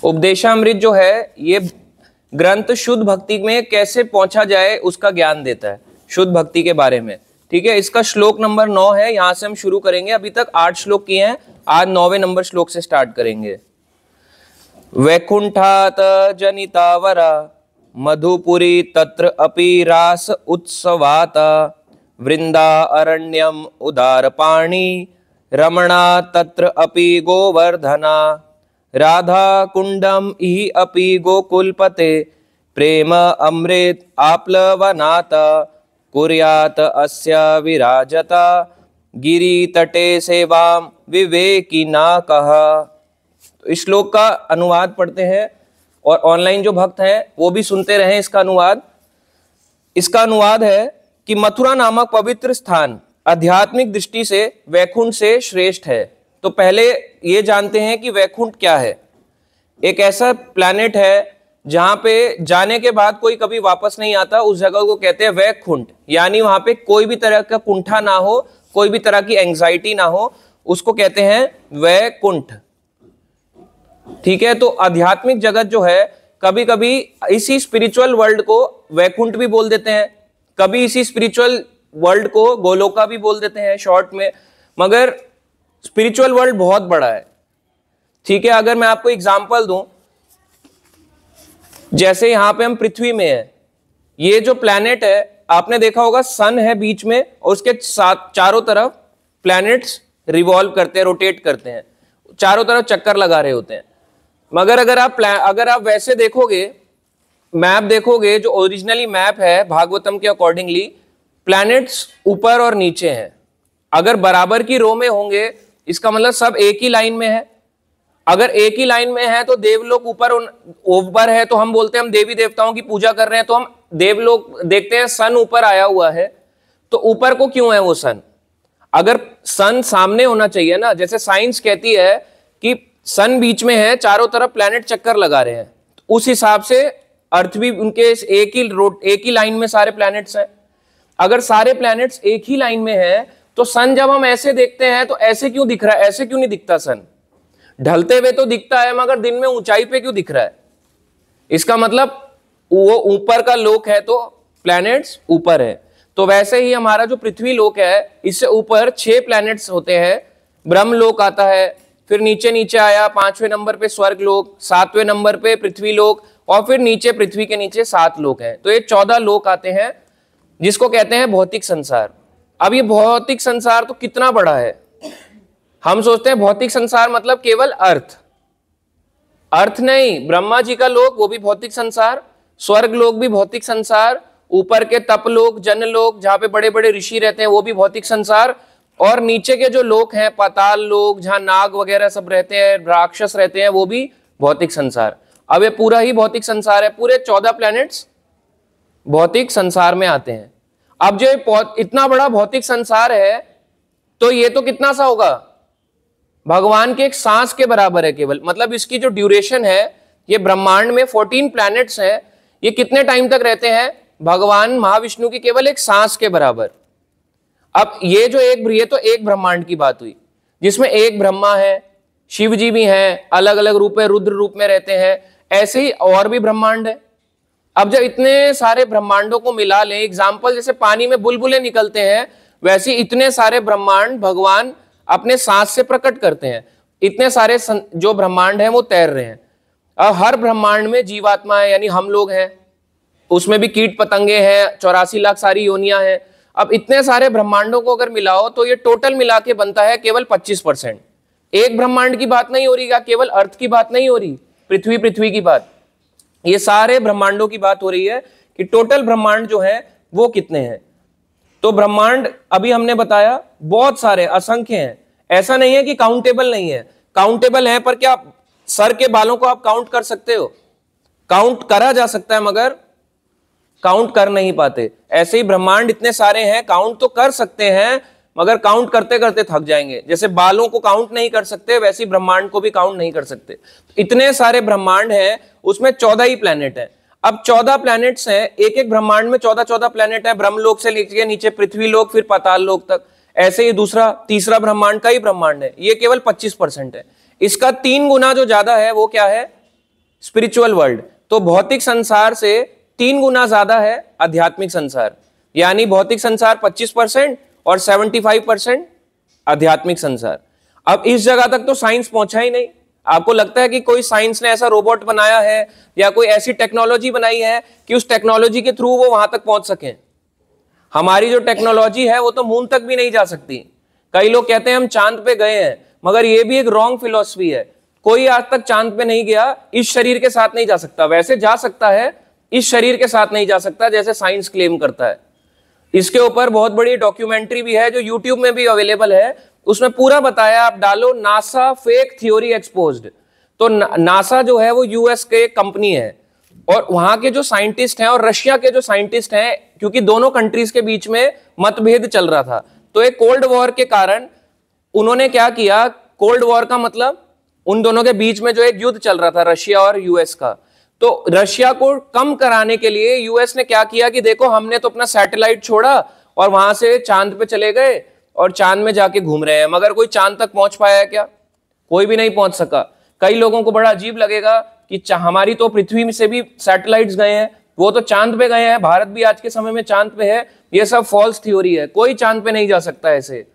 उपदेशामृत जो है ये ग्रंथ शुद्ध भक्ति में कैसे पहुंचा जाए उसका ज्ञान देता है, शुद्ध भक्ति के बारे में। ठीक है, इसका श्लोक नंबर 9 है, यहां से हम शुरू करेंगे। अभी तक 8 श्लोक किए हैं, आज 9वें नंबर श्लोक से स्टार्ट करेंगे। वैकुंठात जनितावरा मधुपुरी तत्र अपि रास उत्सवात वृंदा अरण्यम उदारपाणी रमणा तत्र अपि गोवर्धना राधा कुंडम इहि अपि गोकुलपते प्रेम अमृत आप्लवनात कुर्यात अस्य विराजता गिरि तटे सेवाम विवेकिना कह। तो इस श्लोक का अनुवाद पढ़ते हैं और ऑनलाइन जो भक्त हैं वो भी सुनते रहें इसका अनुवाद। इसका अनुवाद है कि मथुरा नामक पवित्र स्थान आध्यात्मिक दृष्टि से वैकुंठ से श्रेष्ठ है। तो पहले ये जानते हैं कि वैकुंठ क्या है। एक ऐसा प्लैनेट है जहां पे जाने के बाद कोई कभी वापस नहीं आता, उस जगह को कहते हैं वैकुंठ, यानी वहां पे कोई भी तरह का कुंठा ना हो, कोई भी तरह की एंजाइटी ना हो, उसको कहते हैं वैकुंठ। ठीक है, तो आध्यात्मिक जगत जो है कभी कभी इसी स्पिरिचुअल वर्ल्ड को वैकुंठ भी बोल देते हैं, कभी इसी स्पिरिचुअल वर्ल्ड को गोलोका भी बोल देते हैं शॉर्ट में, मगर स्पिरिचुअल वर्ल्ड बहुत बड़ा है। ठीक है, अगर मैं आपको एग्जांपल दूं, जैसे यहां पे हम पृथ्वी में है, ये जो प्लैनेट है आपने देखा होगा सन है बीच में और उसके साथ चारों तरफ प्लैनेट्स रिवॉल्व करते हैं, रोटेट करते हैं, चारों तरफ चक्कर लगा रहे होते हैं। मगर अगर आप वैसे देखोगे, मैप देखोगे, जो ओरिजिनली मैप है भागवतम के अकॉर्डिंगली प्लैनेट्स ऊपर और नीचे हैं। अगर बराबर की रो में होंगे इसका मतलब सब एक ही लाइन में है। अगर एक ही लाइन में है तो देवलोक ऊपर है, तो हम बोलते हैं हम देवी देवताओं की पूजा कर रहे हैं, तो हम देवलोक देखते हैं सन ऊपर आया हुआ है, तो ऊपर को क्यों है वो सन? अगर सन सामने होना चाहिए ना, जैसे साइंस कहती है कि सन बीच में है, चारों तरफ प्लैनेट चक्कर लगा रहे हैं, तो उस हिसाब से अर्थ भी उनके एक ही लाइन में सारे प्लैनेट्स हैं। अगर सारे प्लैनेट्स एक ही लाइन में है तो सन जब हम ऐसे देखते हैं तो ऐसे क्यों दिख रहा है? ऐसे क्यों नहीं दिखता सन? ढलते हुए तो दिखता है, मगर दिन में ऊंचाई पे क्यों दिख रहा है? इसका मतलब वो ऊपर का लोक है तो प्लैनेट्स ऊपर है। तो वैसे ही हमारा जो पृथ्वी लोक है, इससे ऊपर 6 प्लैनेट्स होते हैं। ब्रह्म लोक आता है, फिर नीचे नीचे आया 5वें नंबर पे स्वर्ग लोक, 7वें नंबर पे पृथ्वी लोक, और फिर नीचे पृथ्वी के नीचे 7 लोक हैं। तो ये 14 लोक आते हैं जिसको कहते हैं भौतिक संसार। अब ये भौतिक संसार तो कितना बड़ा है। हम सोचते हैं भौतिक संसार मतलब केवल अर्थ नहीं, ब्रह्मा जी का लोक वो भी भौतिक संसार, स्वर्ग लोक भी भौतिक संसार, ऊपर के तप लोक, जन लोक जहां पे बड़े बड़े ऋषि रहते हैं वो भी भौतिक संसार, और नीचे के जो लोक हैं पाताल लोक जहां नाग वगैरह सब रहते हैं, राक्षस रहते हैं, वो भी भौतिक संसार। अब ये पूरा ही भौतिक संसार है, पूरे 14 प्लैनेट्स भौतिक संसार में आते हैं। अब जो इतना बड़ा भौतिक संसार है तो ये तो कितना सा होगा? भगवान के एक सांस के बराबर है केवल। मतलब इसकी जो ड्यूरेशन है, ये ब्रह्मांड में 14 प्लैनेट्स हैं, ये कितने टाइम तक रहते हैं? भगवान महाविष्णु की केवल एक सांस के बराबर। अब ये तो एक ब्रह्मांड की बात हुई जिसमें एक ब्रह्मा है, शिव जी भी हैं, अलग अलग रूप में रुद्र रूप में रहते हैं, ऐसे ही और भी ब्रह्मांड है। अब जब इतने सारे ब्रह्मांडों को मिला लें, एग्जाम्पल जैसे पानी में बुलबुले निकलते हैं, वैसे इतने सारे ब्रह्मांड भगवान अपने सांस से प्रकट करते हैं। इतने सारे जो ब्रह्मांड हैं वो तैर रहे हैं। अब हर ब्रह्मांड में जीवात्मा है, यानी हम लोग हैं, उसमें भी कीट पतंगे हैं, 84 लाख सारी योनियां हैं। अब इतने सारे ब्रह्मांडों को अगर मिलाओ तो ये टोटल मिला के बनता है केवल 25%। एक ब्रह्मांड की बात नहीं हो रही, या केवल अर्थ की बात नहीं हो रही, पृथ्वी की बात, ये सारे ब्रह्मांडों की बात हो रही है कि टोटल ब्रह्मांड जो है वो कितने हैं। तो ब्रह्मांड अभी हमने बताया बहुत सारे, असंख्य हैं। ऐसा नहीं है कि काउंटेबल नहीं है, काउंटेबल है, पर क्या सर के बालों को आप काउंट कर सकते हो? काउंट करा जा सकता है मगर काउंट कर नहीं पाते। ऐसे ही ब्रह्मांड इतने सारे हैं, काउंट तो कर सकते हैं मगर काउंट करते करते थक जाएंगे। जैसे बालों को काउंट नहीं कर सकते, वैसे ही ब्रह्मांड को भी काउंट नहीं कर सकते। इतने सारे ब्रह्मांड हैं, उसमें 14 ही प्लैनेट हैं। अब 14 प्लैनेट्स हैं, एक एक ब्रह्मांड में 14 प्लैनेट है, ब्रह्मलोक से लेकर नीचे पृथ्वी लोक, फिर पाताल लोक तक। ऐसे ही तीसरा ब्रह्मांड का ही ब्रह्मांड है, ये केवल 25% है। इसका 3 गुना जो ज्यादा है वो क्या है? Spiritual world. तो भौतिक संसार से 3 गुना ज्यादा है आध्यात्मिक संसार, यानी भौतिक संसार 25% और 75% आध्यात्मिक संसार। अब इस जगह तक तो साइंस पहुंचा ही नहीं। आपको लगता है कि कोई साइंस ने ऐसा रोबोट बनाया है या कोई ऐसी टेक्नोलॉजी बनाई है कि उस टेक्नोलॉजी के थ्रू वो वहां तक पहुंच सके? हमारी जो टेक्नोलॉजी है वो तो मून तक भी नहीं जा सकती। कई लोग कहते हैं हम चांद पे गए हैं, मगर ये भी एक रॉन्ग फिलॉसफी है। कोई आज तक चांद पे नहीं गया, इस शरीर के साथ नहीं जा सकता। वैसे जा सकता है, इस शरीर के साथ नहीं जा सकता जैसे साइंस क्लेम करता है। इसके ऊपर बहुत बड़ी डॉक्यूमेंट्री भी है जो यूट्यूब में भी अवेलेबल है, उसमें पूरा बताया। आप डालो नासा फेक थ्योरी एक्सपोज्ड, तो नासा जो है वो यूएस के कंपनी है, और वहां के जो साइंटिस्ट हैं और रशिया के जो साइंटिस्ट हैं, क्योंकि दोनों कंट्रीज के बीच में मतभेद चल रहा था, तो एक कोल्ड वॉर के कारण उन्होंने क्या किया, कोल्ड वॉर का मतलब उन दोनों के बीच में जो एक युद्ध चल रहा था रशिया और यूएस का, तो रशिया को कम कराने के लिए यूएस ने क्या किया कि देखो हमने तो अपना सैटेलाइट छोड़ा और वहां से चांद पे चले गए और चांद में जाके घूम रहे हैं, मगर कोई चांद तक पहुंच पाया क्या? कोई भी नहीं पहुंच सका। कई लोगों को बड़ा अजीब लगेगा कि हमारी तो पृथ्वी से भी सैटेलाइट्स गए हैं, वो तो चांद पे गए हैं, भारत भी आज के समय में चांद पे है। ये सब फॉल्स थ्योरी है, कोई चांद पे नहीं जा सकता ऐसे।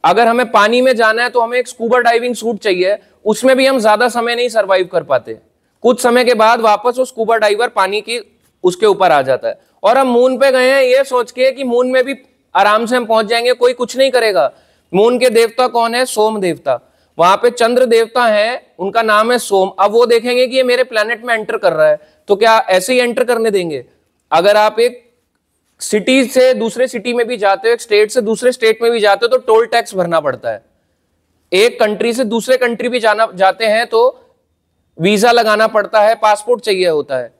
अगर हमें पानी में जाना है तो हमें एक स्कूबा डाइविंग सूट चाहिए, उसमें भी हम ज्यादा समय नहीं सरवाइव कर पाते। कुछ समय के बाद वापस वो स्कूबा डाइवर पानी की उसके ऊपर आ जाता है। और हम मून पे गए हैं ये सोच के कि मून में भी आराम से हम पहुंच जाएंगे, कोई कुछ नहीं करेगा। मून के देवता कौन है? सोम देवता। वहां पे चंद्र देवता है, उनका नाम है सोम। अब वो देखेंगे कि ये मेरे प्लेनेट में एंटर कर रहा है, तो क्या ऐसे ही एंटर करने देंगे? अगर आप एक सिटी से दूसरे सिटी में भी जाते हो, एक स्टेट से दूसरे स्टेट में भी जाते हो, तो टोल टैक्स भरना पड़ता है। एक कंट्री से दूसरे कंट्री भी जाते हैं तो वीजा लगाना पड़ता है, पासपोर्ट चाहिए होता है।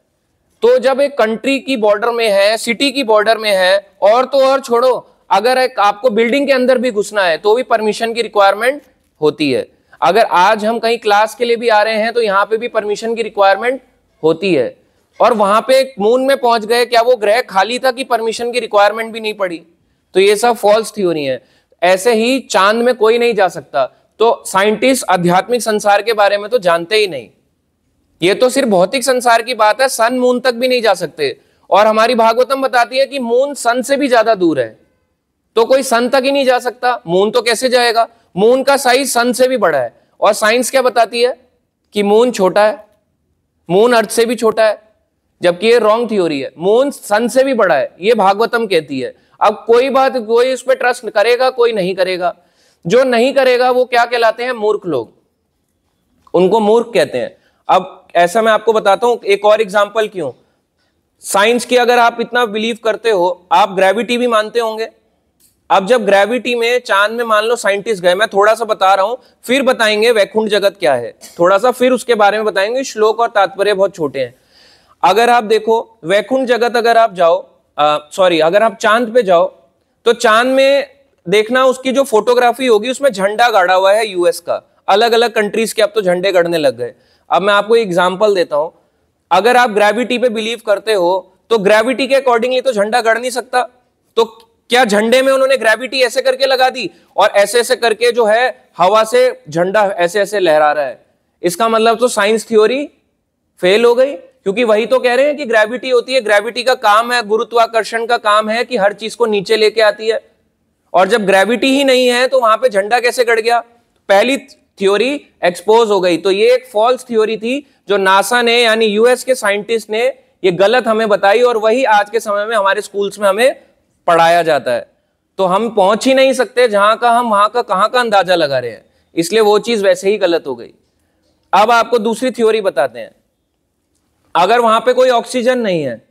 तो जब एक कंट्री की बॉर्डर में है, सिटी की बॉर्डर में है, और तो और छोड़ो, अगर एक आपको बिल्डिंग के अंदर भी घुसना है तो भी परमिशन की रिक्वायरमेंट होती है। अगर आज हम कहीं क्लास के लिए भी आ रहे हैं तो यहां पे भी परमिशन की रिक्वायरमेंट होती है। और वहां पे मून में पहुंच गए, क्या वो ग्रह खाली था कि परमिशन की रिक्वायरमेंट भी नहीं पड़ी? तो ये सब फॉल्स थ्योरी है। ऐसे ही चांद में कोई नहीं जा सकता। तो साइंटिस्ट आध्यात्मिक संसार के बारे में तो जानते ही नहीं। ये तो सिर्फ भौतिक संसार की बात है, सन मून तक भी नहीं जा सकते। और हमारी भागवतम बताती है कि मून सन से भी ज्यादा दूर है, तो कोई सन तक ही नहीं जा सकता, मून तो कैसे जाएगा? मून का साइज सन से भी बड़ा है। और साइंस क्या बताती है कि मून छोटा है, मून अर्थ से भी छोटा है, जबकि ये रॉन्ग थ्योरी है। मून सन से भी बड़ा है, ये भागवतम कहती है। अब कोई बात, कोई इस पर ट्रस्ट करेगा, कोई नहीं करेगा। जो नहीं करेगा वो क्या कहलाते हैं? मूर्ख लोग, उनको मूर्ख कहते हैं। अब ऐसा मैं आपको बताता हूं एक और एग्जांपल क्यों। साइंस की अगर आप इतना बिलीव करते हो, आप ग्रेविटी भी मानते होंगे। अब जब ग्रेविटी में चांद में मान लो साइंटिस्ट गए, मैं थोड़ा सा बता रहा हूं, फिर बताएंगे वैकुंठ जगत क्या है, थोड़ा सा फिर उसके बारे में बताएंगे। श्लोक और तात्पर्य बहुत छोटे हैं। अगर आप देखो वैकुंठ जगत, अगर आप जाओ अगर आप चांद पे जाओ तो चांद में देखना उसकी जो फोटोग्राफी होगी उसमें झंडा गाड़ा हुआ है यूएस का। अलग अलग कंट्रीज के अब तो झंडे गड़ने लग गए। अब मैं आपको एग्जांपल देता हूं। अगर आप ग्रेविटी पे बिलीव करते हो तो ग्रेविटी के अकॉर्डिंगली तो झंडा गड़ नहीं सकता। तो क्या झंडे में उन्होंने ग्रेविटी ऐसे करके लगा दी और ऐसे ऐसे करके जो है हवा से झंडा ऐसे ऐसे लहरा रहा है? इसका मतलब तो साइंस थ्योरी फेल हो गई, क्योंकि वही तो कह रहे हैं कि ग्रेविटी होती है। ग्रेविटी का काम है, गुरुत्वाकर्षण का काम है कि हर चीज को नीचे लेके आती है। और जब ग्रेविटी ही नहीं है तो वहां पे झंडा कैसे गड़ गया? पहली थ्योरी एक्सपोज हो गई। तो ये एक फॉल्स थ्योरी थी जो नासा ने, यानी यूएस के साइंटिस्ट ने ये गलत हमें बताई, और वही आज के समय में हमारे स्कूल्स में हमें पढ़ाया जाता है। तो हम पहुंच ही नहीं सकते जहां का हम वहां का कहां का अंदाजा लगा रहे हैं, इसलिए वो चीज वैसे ही गलत हो गई। अब आपको दूसरी थ्योरी बताते हैं। अगर वहां पे कोई ऑक्सीजन नहीं है,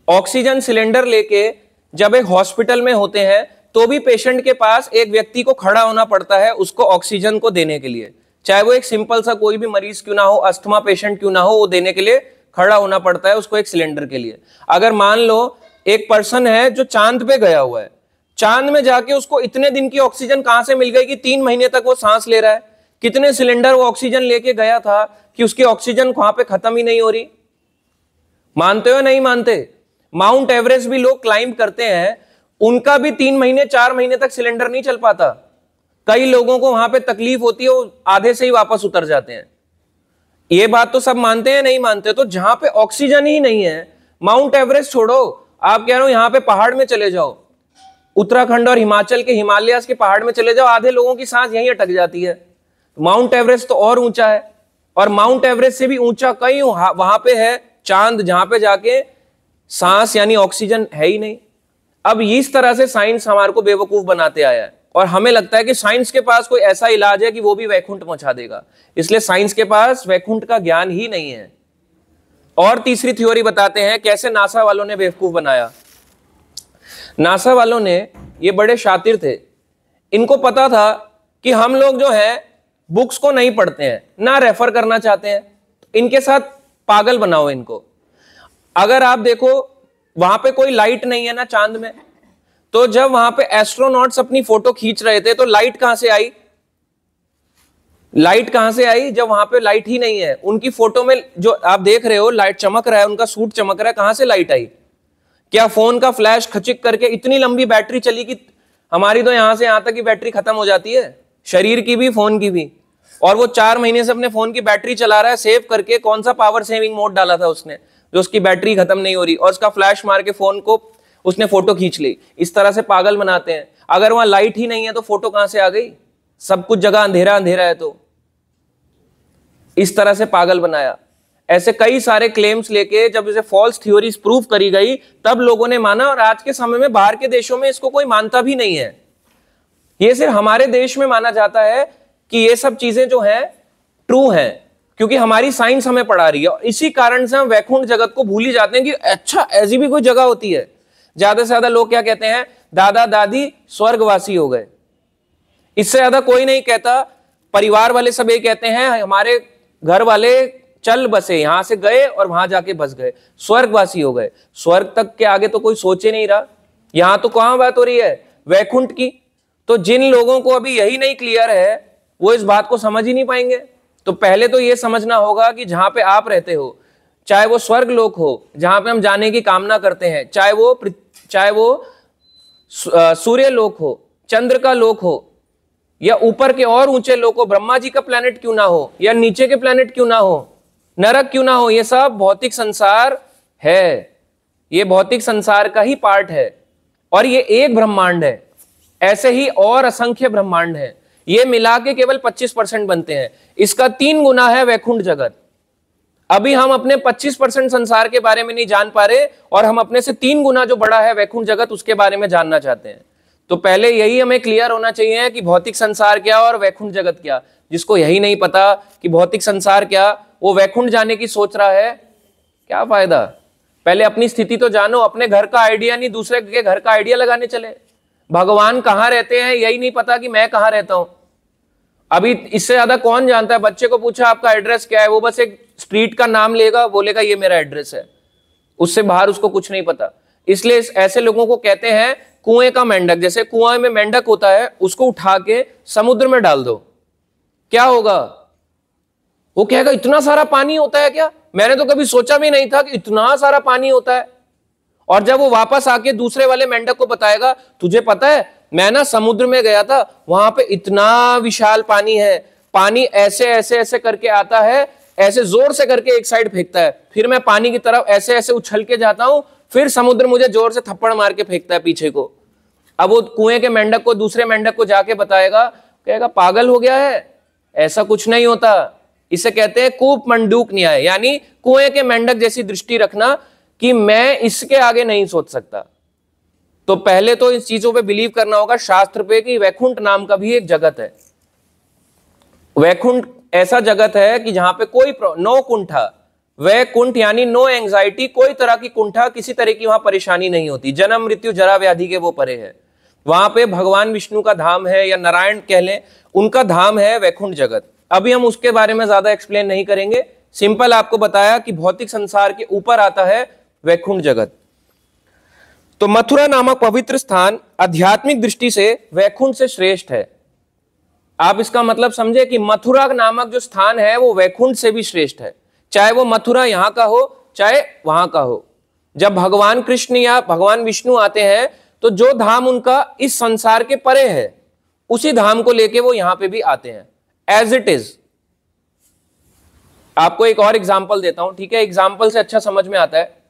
ऑक्सीजन सिलेंडर लेके जब एक हॉस्पिटल में होते हैं तो भी पेशेंट के पास एक व्यक्ति को खड़ा होना पड़ता है उसको ऑक्सीजन को देने के लिए। चाहे वो एक सिंपल सा कोई भी मरीज क्यों ना हो, अस्थमा पेशेंट क्यों ना हो, वो देने के लिए खड़ा होना पड़ता है उसको एक सिलेंडर के लिए। अगर मान लो एक पर्सन है जो चांद पे गया हुआ है, चांद में जाके उसको इतने दिन की ऑक्सीजन कहां से मिल गई कि 3 महीने तक वो सांस ले रहा है? कितने सिलेंडर वो ऑक्सीजन लेके गया था कि उसकी ऑक्सीजन वहां पे खत्म ही नहीं हो रही? मानते हो नहीं मानते? माउंट एवरेस्ट भी लोग क्लाइंब करते हैं, उनका भी 3 महीने 4 महीने तक सिलेंडर नहीं चल पाता। कई लोगों को वहां पे तकलीफ होती है, वो आधे से ही वापस उतर जाते हैं। ये बात तो सब मानते हैं, नहीं मानते? तो जहां पे ऑक्सीजन ही नहीं है, माउंट एवरेस्ट छोड़ो, आप कह रहे हो यहां पे पहाड़ में चले जाओ, उत्तराखंड और हिमाचल के हिमालयास के पहाड़ में चले जाओ, आधे लोगों की सांस यहीं अटक जाती है। माउंट एवरेस्ट तो और ऊंचा है, और माउंट एवरेस्ट से भी ऊंचा कहीं वहां पे है चांद, जहां पे जाके सांस यानी ऑक्सीजन है ही नहीं। अब इस तरह से साइंस हमारे को बेवकूफ बनाते आया है, और हमें लगता है कि साइंस के पास कोई ऐसा इलाज है कि वो भी वैकुंठ पहुंचा देगा, इसलिए साइंस के पास वैकुंठ का ज्ञान ही नहीं है। और तीसरी थ्योरी बताते हैं कैसे नासा वालों ने बेवकूफ बनाया। नासा वालों ने, ये बड़े शातिर थे, इनको पता था कि हम लोग जो है बुक्स को नहीं पढ़ते हैं, ना रेफर करना चाहते हैं, तो इनके साथ पागल बनाओ इनको। अगर आप देखो वहां पे कोई लाइट नहीं है ना चांद में, तो जब वहां पे एस्ट्रोनॉट्स अपनी फोटो खींच रहे थे तो लाइट कहां से आई? लाइट कहां से आई जब वहां पे लाइट ही नहीं है? उनकी फोटो में जो आप देख रहे हो लाइट चमक रहा है, उनका सूट चमक रहा है, कहां से लाइट आई? क्या फोन का फ्लैश खचिक करके इतनी लंबी बैटरी चली कि हमारी तो यहां से यहां तक की बैटरी खत्म हो जाती है, शरीर की भी फोन की भी, और वो 4 महीने से अपने फोन की बैटरी चला रहा है सेव करके। कौन सा पावर सेविंग मोड डाला था उसने जो उसकी बैटरी खत्म नहीं हो रही, और उसका फ्लैश मार के फोन को उसने फोटो खींच ली। इस तरह से पागल बनाते हैं। अगर वहां लाइट ही नहीं है तो फोटो कहां से आ गई? सब कुछ जगह अंधेरा अंधेरा है, तो इस तरह से पागल बनाया। ऐसे कई सारे क्लेम्स लेके जब इसे फॉल्स थ्योरीज प्रूव करी गई तब लोगों ने माना, और आज के समय में बाहर के देशों में इसको कोई मानता भी नहीं है। ये सिर्फ हमारे देश में माना जाता है कि ये सब चीजें जो हैं ट्रू हैं, क्योंकि हमारी साइंस हमें पढ़ा रही है, और इसी कारण से हम वैकुंठ जगत को भूल ही जाते हैं कि अच्छा ऐसी भी कोई जगह होती है। ज्यादा से ज्यादा लोग क्या कहते हैं? दादा दादी स्वर्गवासी हो गए। इससे ज्यादा कोई नहीं कहता। परिवार वाले सब ये कहते हैं हमारे घर वाले चल बसे, यहां से गए और वहां जाके बस गए, स्वर्गवासी हो गए। स्वर्ग तक के आगे तो कोई सोचे नहीं रहा। यहां तो कहां बात हो रही है? वैकुंठ की। तो जिन लोगों को अभी यही नहीं क्लियर है वो इस बात को समझ ही नहीं पाएंगे। तो पहले तो ये समझना होगा कि जहां पे आप रहते हो, चाहे वो स्वर्ग लोक हो जहां पे हम जाने की कामना करते हैं, चाहे वो सूर्य लोक हो, चंद्र का लोक हो, या ऊपर के और ऊंचे लोक हो, ब्रह्मा जी का प्लेनेट क्यों ना हो, या नीचे के प्लेनेट क्यों ना हो, नरक क्यों ना हो, ये सब भौतिक संसार है। ये भौतिक संसार का ही पार्ट है, और ये एक ब्रह्मांड है। ऐसे ही और असंख्य ब्रह्मांड है, ये मिला के केवल 25% बनते हैं। इसका 3 गुना है वैकुंठ जगत। अभी हम अपने 25% संसार के बारे में नहीं जान पा रहे, और हम अपने से 3 गुना जो बड़ा है वैकुंठ जगत उसके बारे में जानना चाहते हैं। तो पहले यही हमें क्लियर होना चाहिए कि भौतिक संसार क्या और वैकुंठ जगत क्या। जिसको यही नहीं पता कि भौतिक संसार क्या, वो वैकुंठ जाने की सोच रहा है, क्या फायदा? पहले अपनी स्थिति तो जानो। अपने घर का आइडिया नहीं दूसरे के घर का आइडिया लगाने चले। भगवान कहां रहते हैं यही नहीं पता कि मैं कहां रहता हूं। अभी इससे ज्यादा कौन जानता है? बच्चे को पूछा आपका एड्रेस क्या है, वो बस एक स्ट्रीट का नाम लेगा, बोलेगा ये मेरा एड्रेस है, उससे बाहर उसको कुछ नहीं पता। इसलिए ऐसे लोगों को कहते हैं कुएं का मेंढक। जैसे कुएं में मेंढक होता है, उसको उठा के समुद्र में डाल दो, क्या होगा? वो कहेगा इतना सारा पानी होता है क्या? मैंने तो कभी सोचा भी नहीं था कि इतना सारा पानी होता है। और जब वो वापस आके दूसरे वाले मेंढक को बताएगा, तुझे पता है मैं ना समुद्र में गया था, वहां पे इतना विशाल पानी है, पानी ऐसे ऐसे ऐसे करके आता है, ऐसे जोर से करके एक साइड फेंकता है, फिर मैं पानी की तरफ ऐसे ऐसे उछल के जाता हूं, फिर समुद्र मुझे जोर से थप्पड़ मार के फेंकता है पीछे को। अब वो कुएं के मेंढक को दूसरे मेंढक को जाके बताएगा, कहेगा पागल हो गया है, ऐसा कुछ नहीं होता। इसे कहते हैं कूप मंडूक न्याय, यानी कुएं के मेंढक जैसी दृष्टि रखना कि मैं इसके आगे नहीं सोच सकता। तो पहले तो इस चीजों पे बिलीव करना होगा शास्त्र पे कि वैकुंठ नाम का भी एक जगत है। वैकुंठ ऐसा जगत है कि जहां पे कोई नो कुंठा, वैकुंठ यानी नो एंजाइटी, कोई तरह की कुंठा, किसी तरह की वहां परेशानी नहीं होती। जन्म मृत्यु जरा व्याधि के वो परे है। वहां पे भगवान विष्णु का धाम है, या नारायण कह लें, उनका धाम है वैकुंठ जगत। अभी हम उसके बारे में ज्यादा एक्सप्लेन नहीं करेंगे, सिंपल आपको बताया कि भौतिक संसार के ऊपर आता है वैकुंठ जगत। तो मथुरा नामक पवित्र स्थान आध्यात्मिक दृष्टि से वैकुंठ से श्रेष्ठ है। आप इसका मतलब समझे कि मथुरा नामक जो स्थान है वो वैकुंठ से भी श्रेष्ठ है, चाहे वो मथुरा यहां का हो चाहे वहां का हो। जब भगवान कृष्ण या भगवान विष्णु आते हैं तो जो धाम उनका इस संसार के परे है उसी धाम को लेके वो यहां पे भी आते हैं, एज इट इज। आपको एक और एग्जाम्पल देता हूं, ठीक है, एग्जाम्पल से अच्छा समझ में आता है।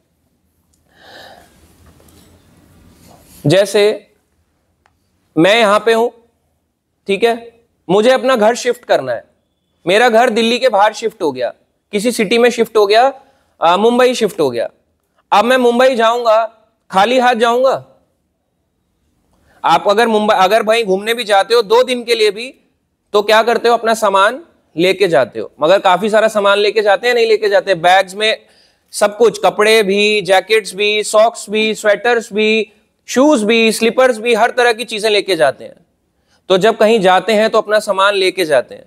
जैसे मैं यहां पे हूं, ठीक है, मुझे अपना घर शिफ्ट करना है। मेरा घर दिल्ली के बाहर शिफ्ट हो गया, किसी सिटी में शिफ्ट हो गया, मुंबई शिफ्ट हो गया। अब मैं मुंबई जाऊंगा, खाली हाथ जाऊंगा? आप अगर भाई घूमने भी जाते हो 2 दिन के लिए भी, तो क्या करते हो, अपना सामान लेके जाते हो। मगर काफी सारा सामान लेके जाते हैं, नहीं लेके जाते? बैग्स में सब कुछ, कपड़े भी, जैकेट्स भी, सॉक्स भी, स्वेटर्स भी, शूज भी, स्लीपर्स भी, हर तरह की चीजें लेके जाते हैं। तो जब कहीं जाते हैं तो अपना सामान लेके जाते हैं।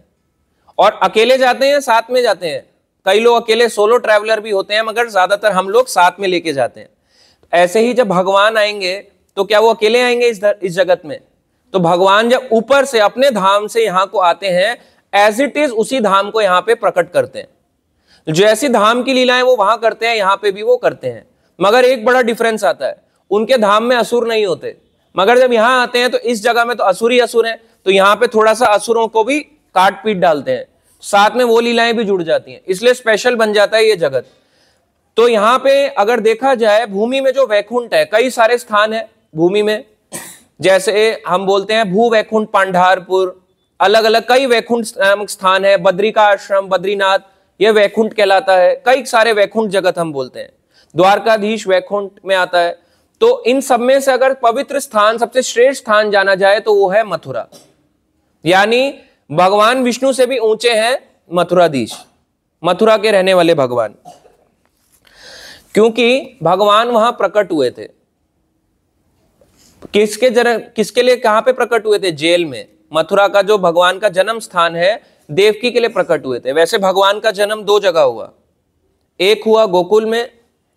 और अकेले जाते हैं, साथ में जाते हैं? कई लोग अकेले सोलो ट्रैवलर भी होते हैं, मगर ज्यादातर हम लोग साथ में लेके जाते हैं। ऐसे ही जब भगवान आएंगे तो क्या वो अकेले आएंगे इस जगत में? तो भगवान जब ऊपर से अपने धाम से यहां को आते हैं, एज इट इज उसी धाम को यहां पे प्रकट करते हैं। जो ऐसी धाम की लीलाएं वो वहां करते हैं, यहां पे भी वो करते हैं। मगर एक बड़ा डिफरेंस आता है, उनके धाम में असुर नहीं होते, मगर जब यहां आते हैं तो इस जगह में तो असुर ही असुर हैं, तो यहां पे थोड़ा सा असुरों को भी काट पीट डालते हैं, साथ में वो लीलाएं भी जुड़ जाती हैं, इसलिए स्पेशल बन जाता है ये जगत। तो यहां पे अगर देखा जाए, भूमि में जो वैकुंठ है, कई सारे स्थान है भूमि में, जैसे हम बोलते हैं भू वैकुंठ पांढारपुर, अलग अलग कई वैकुंठ नामक स्थान है, बद्री का आश्रम, बद्रीनाथ, ये वैकुंठ कहलाता है। कई सारे वैकुंठ जगत हम बोलते हैं, द्वारकाधीश वैकुंठ में आता है। तो इन सब में से अगर पवित्र स्थान, सबसे श्रेष्ठ स्थान जाना जाए तो वो है मथुरा। यानी भगवान विष्णु से भी ऊंचे हैं मथुराधीश, मथुरा के रहने वाले भगवान, क्योंकि भगवान वहां प्रकट हुए थे। किसके लिए, कहां पे प्रकट हुए थे? जेल में। मथुरा का जो भगवान का जन्म स्थान है, देवकी के लिए प्रकट हुए थे। वैसे भगवान का जन्म 2 जगह हुआ, एक हुआ गोकुल में,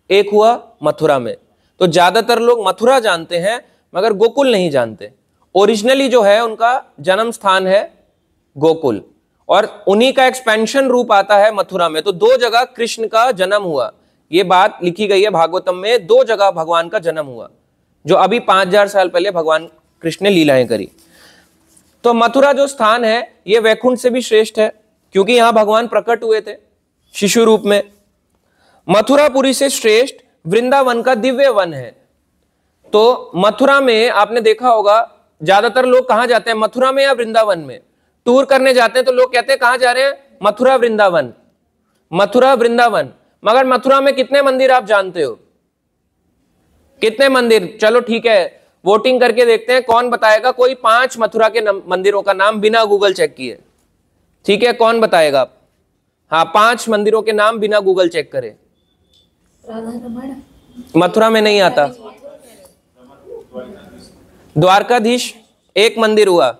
एक हुआ मथुरा में। तो ज्यादातर लोग मथुरा जानते हैं, मगर गोकुल नहीं जानते। ओरिजिनली जो है उनका जन्म स्थान है गोकुल, और उन्हीं का एक्सपेंशन रूप आता है मथुरा में। तो 2 जगह कृष्ण का जन्म हुआ, ये बात लिखी गई है भागवतम में। 2 जगह भगवान का जन्म हुआ, जो अभी 5000 साल पहले भगवान कृष्ण ने लीलाएं करी। तो मथुरा जो स्थान है ये वैकुंठ से भी श्रेष्ठ है, क्योंकि यहां भगवान प्रकट हुए थे शिशु रूप में। मथुरापुरी से श्रेष्ठ वृंदावन का दिव्य वन है। तो मथुरा में आपने देखा होगा, ज्यादातर लोग कहां जाते हैं, मथुरा में या वृंदावन में? टूर करने जाते हैं तो लोग कहते हैं कहां जा रहे हैं, मथुरा वृंदावन, मथुरा वृंदावन। मगर मथुरा में कितने मंदिर आप जानते हो? कितने मंदिर? चलो ठीक है, वोटिंग करके देखते हैं कौन बताएगा। कोई 5 मथुरा के मंदिरों का नाम बिना गूगल चेक किए, ठीक है, कौन बताएगा? हाँ, 5 मंदिरों के नाम बिना गूगल चेक करे। मथुरा में नहीं आता। द्वारकाधीश 1 मंदिर हुआ,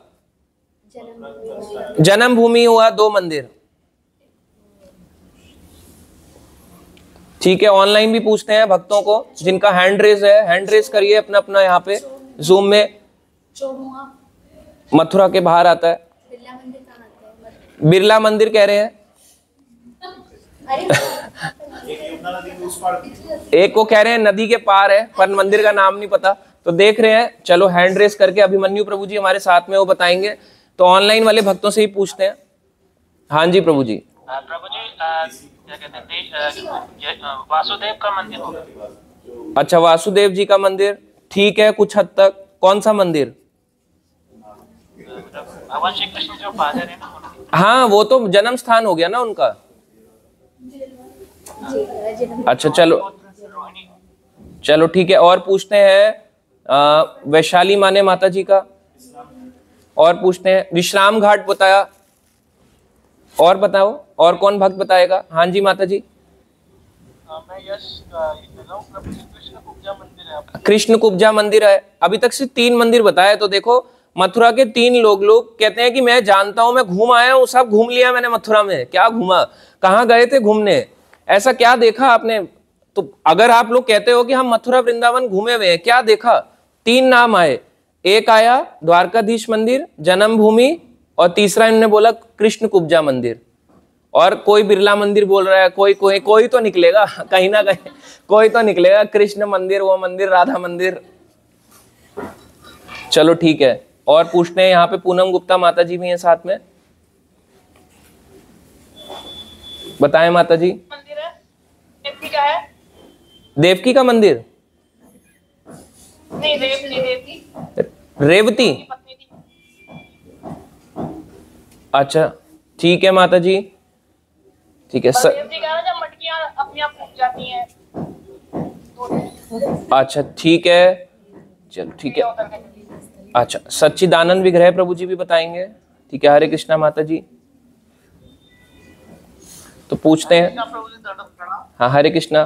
जन्मभूमि हुआ 2 मंदिर, ठीक है। ऑनलाइन भी पूछते हैं भक्तों को, जिनका हैंड रेज है, हैंड रेज करिए अपना अपना यहाँ पे जूम में। मथुरा के बाहर आता है। बिरला मंदिर कह रहे हैं। एक को कह रहे हैं नदी के पार है, पर मंदिर का नाम नहीं पता। तो देख रहे हैं, चलो हैंड रेस करके अभिमन्यु प्रभु जी हमारे साथ में, वो बताएंगे। तो ऑनलाइन वाले भक्तों से ही पूछते हैं। हाँ जी प्रभु जी। प्रभु जी क्या कहते हैं, वासुदेव का मंदिर होगा। अच्छा, वासुदेव जी का मंदिर, ठीक है, कुछ हद तक। कौन सा मंदिर? भगवान श्री कृष्ण जो फादर है ना। हाँ, वो तो जन्म स्थान हो गया ना उनका। अच्छा चलो ठीक है। और पूछते हैं वैशाली माने माता जी का, और पूछते हैं विश्राम घाट बताया, और बताओ और कौन भक्त बताएगा? हाँ जी माता जी। मैं यश कृष्ण कुब्जा मंदिर है। कृष्ण कुब्जा मंदिर है। अभी तक सिर्फ 3 मंदिर बताया। तो देखो, मथुरा के 3 लोग कहते हैं कि मैं जानता हूं, मैं घूम आया हूं, सब घूम लिया मैंने मथुरा में। क्या घूमा? कहाँ गए थे घूमने? ऐसा क्या देखा आपने? तो अगर आप लोग कहते हो कि हम मथुरा वृंदावन घूमे हुए हैं, क्या देखा? 3 नाम आए। एक आया द्वारकाधीश मंदिर, जन्मभूमि, और तीसरा इन्होंने बोला कृष्ण कुब्जा मंदिर। और कोई बिरला मंदिर बोल रहा है, कोई तो निकलेगा कहीं ना कहीं, कोई तो निकलेगा। कृष्ण मंदिर, वो मंदिर, राधा मंदिर। चलो ठीक है, और पूछते हैं। यहाँ पे पूनम गुप्ता माता जी भी हैं साथ में। बताएं माता जी। मंदिर है, देवकी का है। देवकी का मंदिर? नहीं, देवकी रेवती। पत्नी थी। अच्छा ठीक है माता जी, ठीक है बलदेव जी का ना, जब मटकियां अपने आप फूट जाती हैं। अच्छा ठीक है, चलो ठीक है। अच्छा, सच्चिदानंद विग्रह प्रभु जी भी बताएंगे। ठीक है, हरे कृष्णा माता जी। तो पूछते हैं। प्रभु जी दंडवत प्रणाम। हाँ हरे कृष्णा।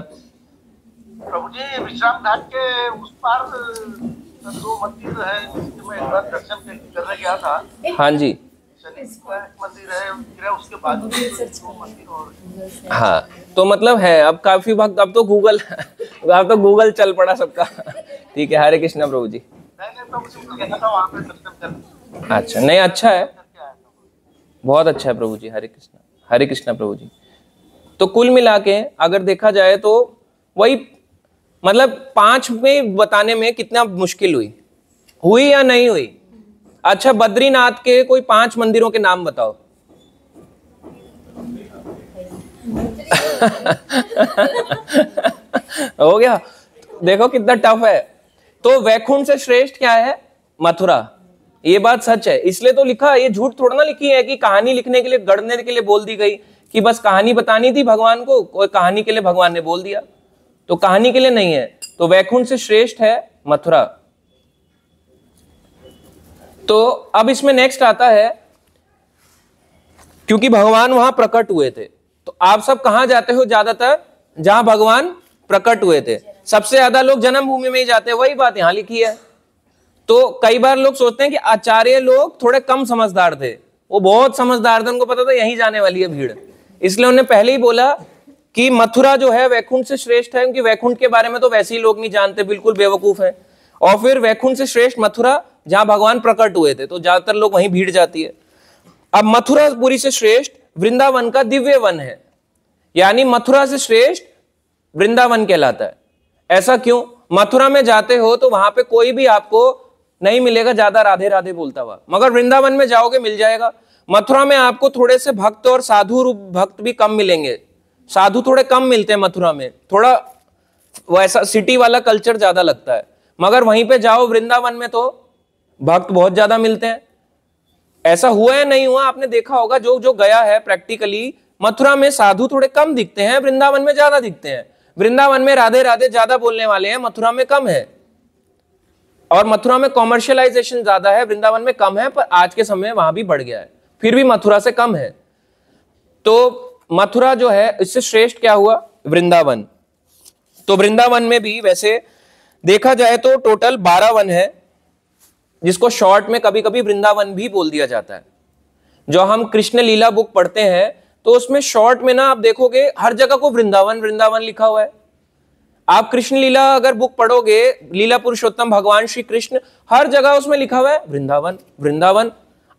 प्रभु जी, विश्राम घाट के उस पार दो मंदिर है, जिसके मैं एक बार दर्शन करने गया था। हाँ जी, शनि का एक मंदिर है, फिर उसके बाद दो मंदिर और। हाँ तो मतलब है अब काफी वक्त, अब तो गूगल अब तो गूगल चल पड़ा सबका। ठीक है, हरे कृष्णा प्रभु जी। नहीं, प्रभु जी को कहना था वहाँ पे दर्शन करने। अच्छा, नहीं अच्छा है, बहुत अच्छा है प्रभु जी। हरे कृष्णा, हरे कृष्णा प्रभु जी। तो कुल मिला के अगर देखा जाए तो वही मतलब 5 में बताने में कितना मुश्किल हुई या नहीं हुई? अच्छा, बद्रीनाथ के कोई 5 मंदिरों के नाम बताओ। हो गया, देखो कितना टफ है। तो वैकुंठ से श्रेष्ठ क्या है? मथुरा। ये बात सच है, इसलिए तो लिखा, ये झूठ थोड़ा ना लिखी है कि कहानी लिखने के लिए, गढ़ने के लिए बोल दी गई कि बस कहानी बतानी थी भगवान को, कोई कहानी के लिए भगवान ने बोल दिया, तो कहानी के लिए नहीं है। तो वैकुंठ से श्रेष्ठ है मथुरा। तो अब इसमें नेक्स्ट आता है, क्योंकि भगवान वहां प्रकट हुए थे, तो आप सब कहां जाते हो ज्यादातर? जहां भगवान प्रकट हुए थे। सबसे ज्यादा लोग जन्मभूमि में ही जाते हैं, वही बात यहां लिखी है। तो कई बार लोग सोचते हैं कि आचार्य लोग थोड़े कम समझदार थे, वो बहुत समझदार थे, उनको पता था यहीं जाने वाली है भीड़, इसलिए उन्होंने पहले ही बोला कि मथुरा जो है वैकुंठ से श्रेष्ठ है, क्योंकि वैकुंठ के बारे में तो वैसे ही लोग नहीं जानते, बिल्कुल बेवकूफ है। और फिर वैकुंठ से श्रेष्ठ मथुरा, जहां भगवान प्रकट हुए थे, तो ज्यादातर लोग वहीं भीड़ जाती है। अब मथुरापुरी से श्रेष्ठ वृंदावन का दिव्य वन है, यानी मथुरा से श्रेष्ठ वृंदावन कहलाता है। ऐसा क्यों? मथुरा में जाते हो तो वहां पे कोई भी आपको नहीं मिलेगा ज्यादा राधे राधे बोलता हुआ, मगर वृंदावन में जाओगे मिल जाएगा। मथुरा में आपको थोड़े से भक्त और साधु रूप भक्त भी कम मिलेंगे, साधु थोड़े कम मिलते हैं मथुरा में, थोड़ा वैसा सिटी वाला कल्चर ज्यादा लगता है। मगर वहीं पे जाओ वृंदावन में तो भक्त बहुत ज्यादा मिलते हैं। ऐसा हुआ है नहीं हुआ, आपने देखा होगा, जो जो गया है प्रैक्टिकली, मथुरा में साधु थोड़े कम दिखते हैं, वृंदावन में ज्यादा दिखते हैं। वृंदावन में राधे राधे ज्यादा बोलने वाले हैं, मथुरा में कम है। और मथुरा में कॉमर्शियलाइजेशन ज्यादा है, वृंदावन में कम है, पर आज के समय वहां भी बढ़ गया है, फिर भी मथुरा से कम है। तो मथुरा जो है इससे श्रेष्ठ क्या हुआ? वृंदावन। तो वृंदावन में भी वैसे देखा जाए तो टोटल 12 वन है, जिसको शॉर्ट में कभी कभी वृंदावन भी बोल दिया जाता है। जो हम कृष्ण लीला बुक पढ़ते हैं तो उसमें शॉर्ट में ना आप देखोगे हर जगह को वृंदावन वृंदावन लिखा हुआ है। आप कृष्ण लीला अगर बुक पढ़ोगे, लीला पुरुषोत्तम भगवान श्री कृष्ण, हर जगह उसमें लिखा हुआ है वृंदावन वृंदावन।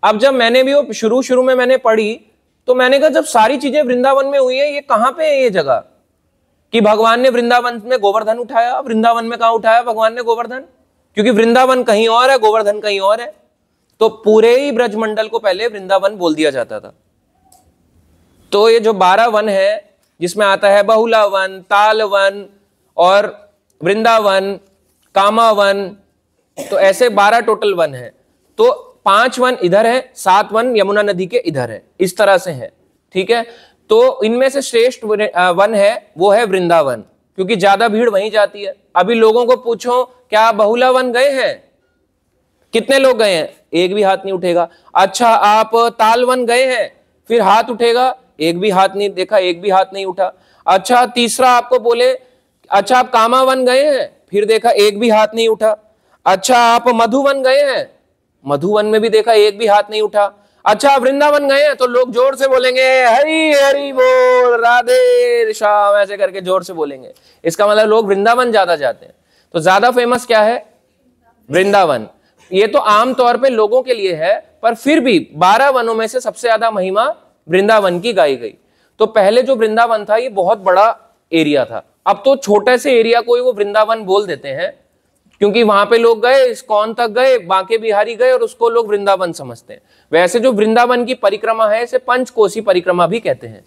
अब जब मैंने भी वो शुरू में मैंने पढ़ी तो मैंने कहा जब सारी चीजें वृंदावन में हुई है, ये कहां पे है ये जगह कि भगवान ने वृंदावन में गोवर्धन उठाया? वृंदावन में कहां उठाया भगवान ने गोवर्धन? क्योंकि वृंदावन कहीं और है, गोवर्धन कहीं और है। तो पूरे ही ब्रजमंडल को पहले वृंदावन बोल दिया जाता था। तो ये जो 12 वन है, जिसमें आता है बहुला वन, ताल वन और वृंदावन, कामावन, तो ऐसे 12 टोटल वन है। तो 5 वन इधर है, 7 वन यमुना नदी के इधर है, इस तरह से है। ठीक है, तो इनमें से श्रेष्ठ वन है वो है वृंदावन, क्योंकि ज्यादा भीड़ वहीं जाती है। अभी लोगों को पूछो क्या बहुला वन गए हैं? कितने लोग गए हैं? एक भी हाथ नहीं उठेगा। अच्छा, आप ताल वन गए हैं? फिर हाथ उठेगा, एक भी हाथ नहीं देखा, एक भी हाथ नहीं उठा। अच्छा, तीसरा आपको बोले अच्छा आप कामावन गए हैं? फिर देखा एक भी हाथ नहीं उठा। अच्छा, आप मधुवन गए हैं? मधुवन में भी देखा एक भी हाथ नहीं उठा। अच्छा, आप वृंदावन गए हैं? तो लोग जोर से बोलेंगे हरी हरी बोल, राधे श्याम, ऐसे करके जोर से बोलेंगे। इसका मतलब लोग वृंदावन ज्यादा जाते हैं। तो ज्यादा फेमस क्या है? वृंदावन। ये तो आम तौर पे लोगों के लिए है, पर फिर भी 12 वनों में से सबसे ज्यादा महिमा वृंदावन की गाई गई। तो पहले जो वृंदावन था ये बहुत बड़ा एरिया था, अब तो छोटे से एरिया को ही वो वृंदावन बोल देते हैं, क्योंकि वहां पे लोग गए, इस्कॉन तक गए, बांके बिहारी गए और उसको लोग वृंदावन समझते हैं। वैसे जो वृंदावन की परिक्रमा है इसे पंचकोसी परिक्रमा भी कहते हैं।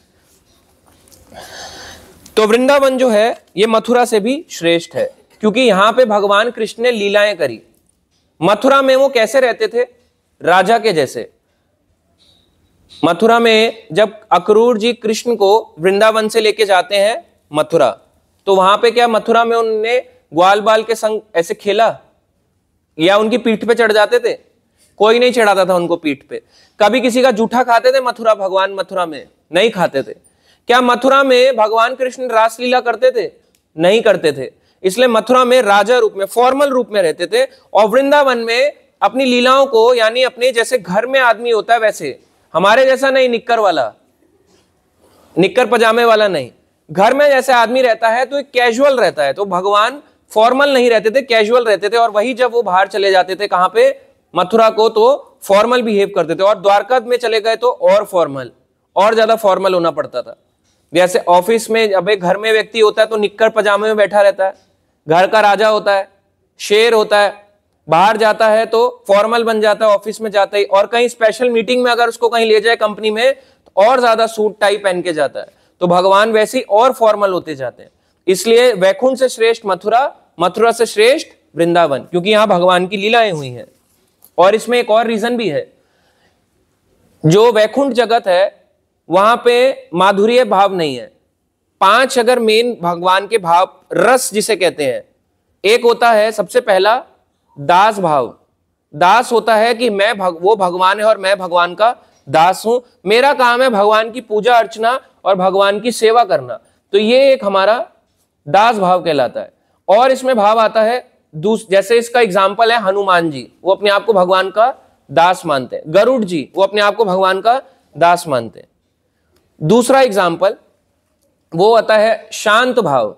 तो वृंदावन जो है ये मथुरा से भी श्रेष्ठ है, क्योंकि यहां पे भगवान कृष्ण ने लीलाएं करी। मथुरा में वो कैसे रहते थे? राजा के जैसे। मथुरा में जब अक्रूर जी कृष्ण को वृंदावन से लेके जाते हैं मथुरा, तो वहां पे क्या मथुरा में उन्होंने ग्वाल बाल के संग ऐसे खेला या उनकी पीठ पे चढ़ जाते थे? कोई नहीं चढ़ाता था उनको पीठ पे। कभी किसी का जूठा खाते थे मथुरा, भगवान मथुरा में नहीं खाते थे। क्या मथुरा में भगवान कृष्ण रासलीला करते थे? नहीं करते थे। इसलिए मथुरा में राजा रूप में, फॉर्मल रूप में रहते थे, और वृंदावन में अपनी लीलाओं को, यानी अपने जैसे घर में आदमी होता है वैसे, हमारे जैसा नहीं निक्कर वाला, निक्कर पजामे वाला नहीं, घर में जैसे आदमी रहता है तो एक कैजुअल रहता है। तो भगवान फॉर्मल नहीं रहते थे, कैजुअल रहते थे। और वही जब वो बाहर चले जाते थे कहां पे? मथुरा को, तो फॉर्मल बिहेव करते थे। और द्वारका में चले गए तो और फॉर्मल, और ज्यादा फॉर्मल होना पड़ता था। जैसे ऑफिस में अब एक घर में व्यक्ति होता है तो निक्कर पजामे में बैठा रहता है, घर का राजा होता है, शेर होता है, बाहर जाता है तो फॉर्मल बन जाता है ऑफिस में जाता ही। और कहीं स्पेशल मीटिंग में अगर उसको कहीं ले जाए कंपनी में तो और ज्यादा सूट टाई पहन के जाता है। तो भगवान वैसे ही और फॉर्मल होते जाते हैं। इसलिए वैकुंठ से श्रेष्ठ मथुरा, मथुरा से श्रेष्ठ वृंदावन, क्योंकि यहां भगवान की लीलाएं हुई हैं। और इसमें एक और रीजन भी है, जो वैकुंठ जगत है वहां पे माधुर्य भाव नहीं है। 5 अगर मेन भगवान के भाव, रस जिसे कहते हैं, एक होता है सबसे पहला दास भाव। दास होता है कि मैं वो भगवान है और मैं भगवान का दास हूं, मेरा काम है भगवान की पूजा अर्चना और भगवान की सेवा करना। तो ये एक हमारा दास भाव कहलाता है। और इसमें भाव आता है जैसे इसका एग्जाम्पल है हनुमान जी, वो अपने आप को भगवान का दास मानते हैं। गरुड़ जी वो अपने आप को भगवान का दास मानते हैं। दूसरा एग्जाम्पल वो आता है शांत भाव।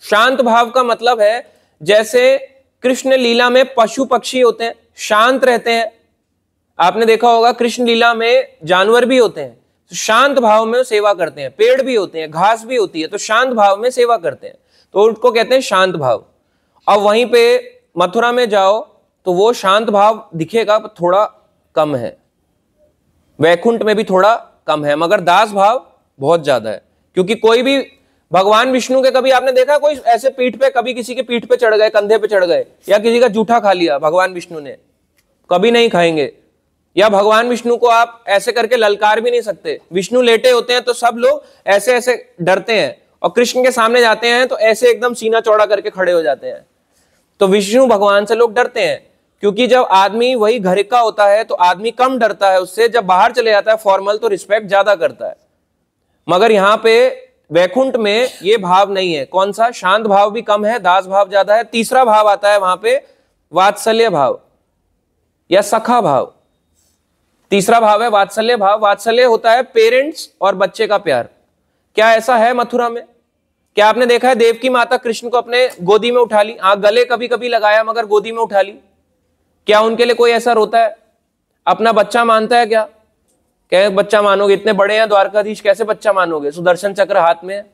शांत भाव का मतलब है जैसे कृष्ण लीला में पशु पक्षी होते हैं, शांत रहते हैं। आपने देखा होगा कृष्ण लीला में जानवर भी होते हैं, तो शांत भाव में सेवा करते हैं। पेड़ भी होते हैं, घास भी होती है, तो शांत भाव में सेवा करते हैं, तो उनको कहते हैं शांत भाव। अब वहीं पे मथुरा में जाओ तो वो शांत भाव दिखेगा, थोड़ा कम है। वैकुंठ में भी थोड़ा कम है, मगर दास भाव बहुत ज्यादा है। क्योंकि कोई भी भगवान विष्णु के, कभी आपने देखा कोई ऐसे पीठ पे, कभी किसी के पीठ पे चढ़ गए, कंधे पे चढ़ गए, या किसी का जूठा खा लिया भगवान विष्णु ने? कभी नहीं खाएंगे। या भगवान विष्णु को आप ऐसे करके ललकार भी नहीं सकते। विष्णु लेटे होते हैं तो सब लोग ऐसे ऐसे डरते हैं, और कृष्ण के सामने जाते हैं तो ऐसे एकदम सीना चौड़ा करके खड़े हो जाते हैं। तो विष्णु भगवान से लोग डरते हैं, क्योंकि जब आदमी वही घर का होता है तो आदमी कम डरता है उससे। जब बाहर चले जाता है फॉर्मल तो रिस्पेक्ट ज्यादा करता है। मगर यहाँ पे वैकुंठ में ये भाव नहीं है। कौन सा? शांत भाव भी कम है, दास भाव ज्यादा है। तीसरा भाव आता है वहां पे वात्सल्य भाव या सखा भाव। तीसरा भाव है वात्सल्य भाव। वात्सल्य होता है पेरेंट्स और बच्चे का प्यार। क्या ऐसा है मथुरा में? क्या आपने देखा है देवकी माता कृष्ण को अपने गोदी में उठा ली? हाँ, गले कभी कभी लगाया, मगर गोदी में उठा ली। क्या उनके लिए कोई ऐसा रोता है? अपना बच्चा मानता है क्या? क्या बच्चा मानोगे? इतने बड़े हैं द्वारकाधीश, कैसे बच्चा मानोगे? सुदर्शन चक्र हाथ में है।